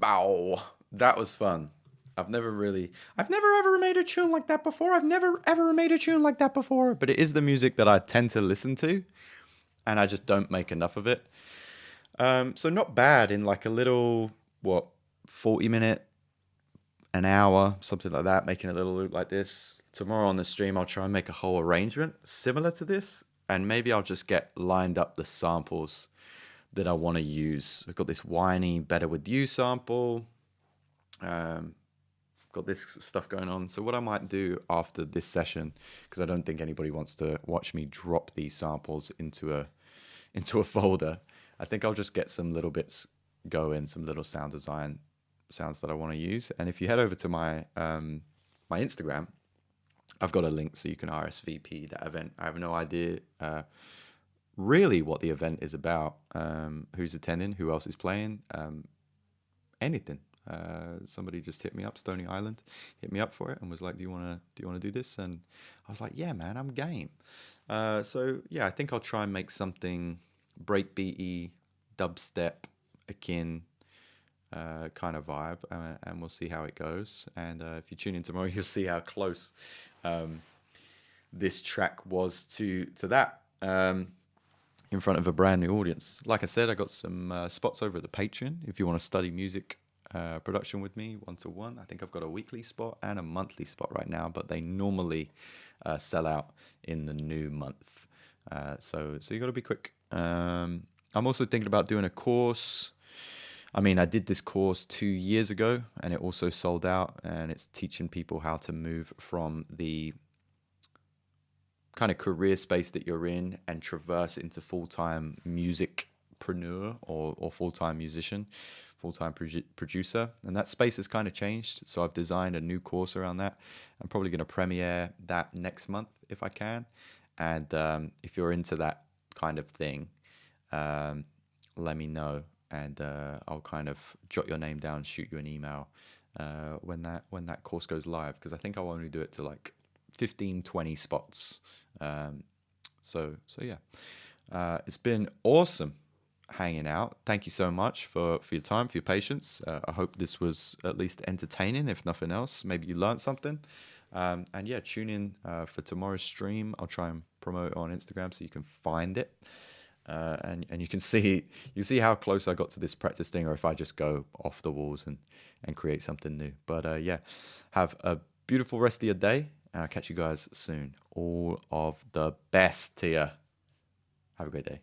bow. That was fun. I've never ever made a tune like that before. I've never ever made a tune like that before. But it is the music that I tend to listen to, and I just don't make enough of it. So not bad in like a little, 40 minute, an hour, something like that, making a little loop like this. Tomorrow on the stream, I'll try and make a whole arrangement similar to this, and maybe I'll just get lined up the samples that I want to use. I've got this whiny Better With You sample. Got this stuff going on. So what I might do after this session, because I don't think anybody wants to watch me drop these samples into a folder, I think I'll just get some little bits going, some little sound design sounds that I want to use. And if you head over to my my Instagram, I've got a link so you can RSVP that event. I have no idea really what the event is about, who's attending, who else is playing, anything. Somebody just hit me up, Stony Island, hit me up for it and was like, do you want to do this? And I was like, yeah, man, I'm game. So yeah, I think I'll try and make something breakbeaty, dubstep akin kind of vibe, and we'll see how it goes. And if you tune in tomorrow, you'll see how close this track was to that, in front of a brand new audience. Like I said, I got some spots over at the Patreon if you want to study music production with me 1-to-1. I think I've got a weekly spot and a monthly spot right now, but they normally sell out in the new month. So you got to be quick. I'm also thinking about doing a course. I mean, I did this course 2 years ago and it also sold out, and it's teaching people how to move from the kind of career space that you're in and traverse into full-time musicpreneur or full-time musician, full-time producer. And that space has kind of changed. So I've designed a new course around that. I'm probably going to premiere that next month if I can. And if you're into that kind of thing, let me know. And I'll kind of jot your name down, shoot you an email when that course goes live. Because I think I'll only do it to like 15-20 spots. So yeah, it's been awesome hanging out. Thank you so much for your time, for your patience. I hope this was at least entertaining, if nothing else. Maybe you learned something. And yeah, tune in for tomorrow's stream. I'll try and promote it on Instagram so you can find it. And you can see how close I got to this practice thing, or if I just go off the walls and create something new. But yeah, have a beautiful rest of your day, and I'll catch you guys soon. All of the best to you. Have a great day.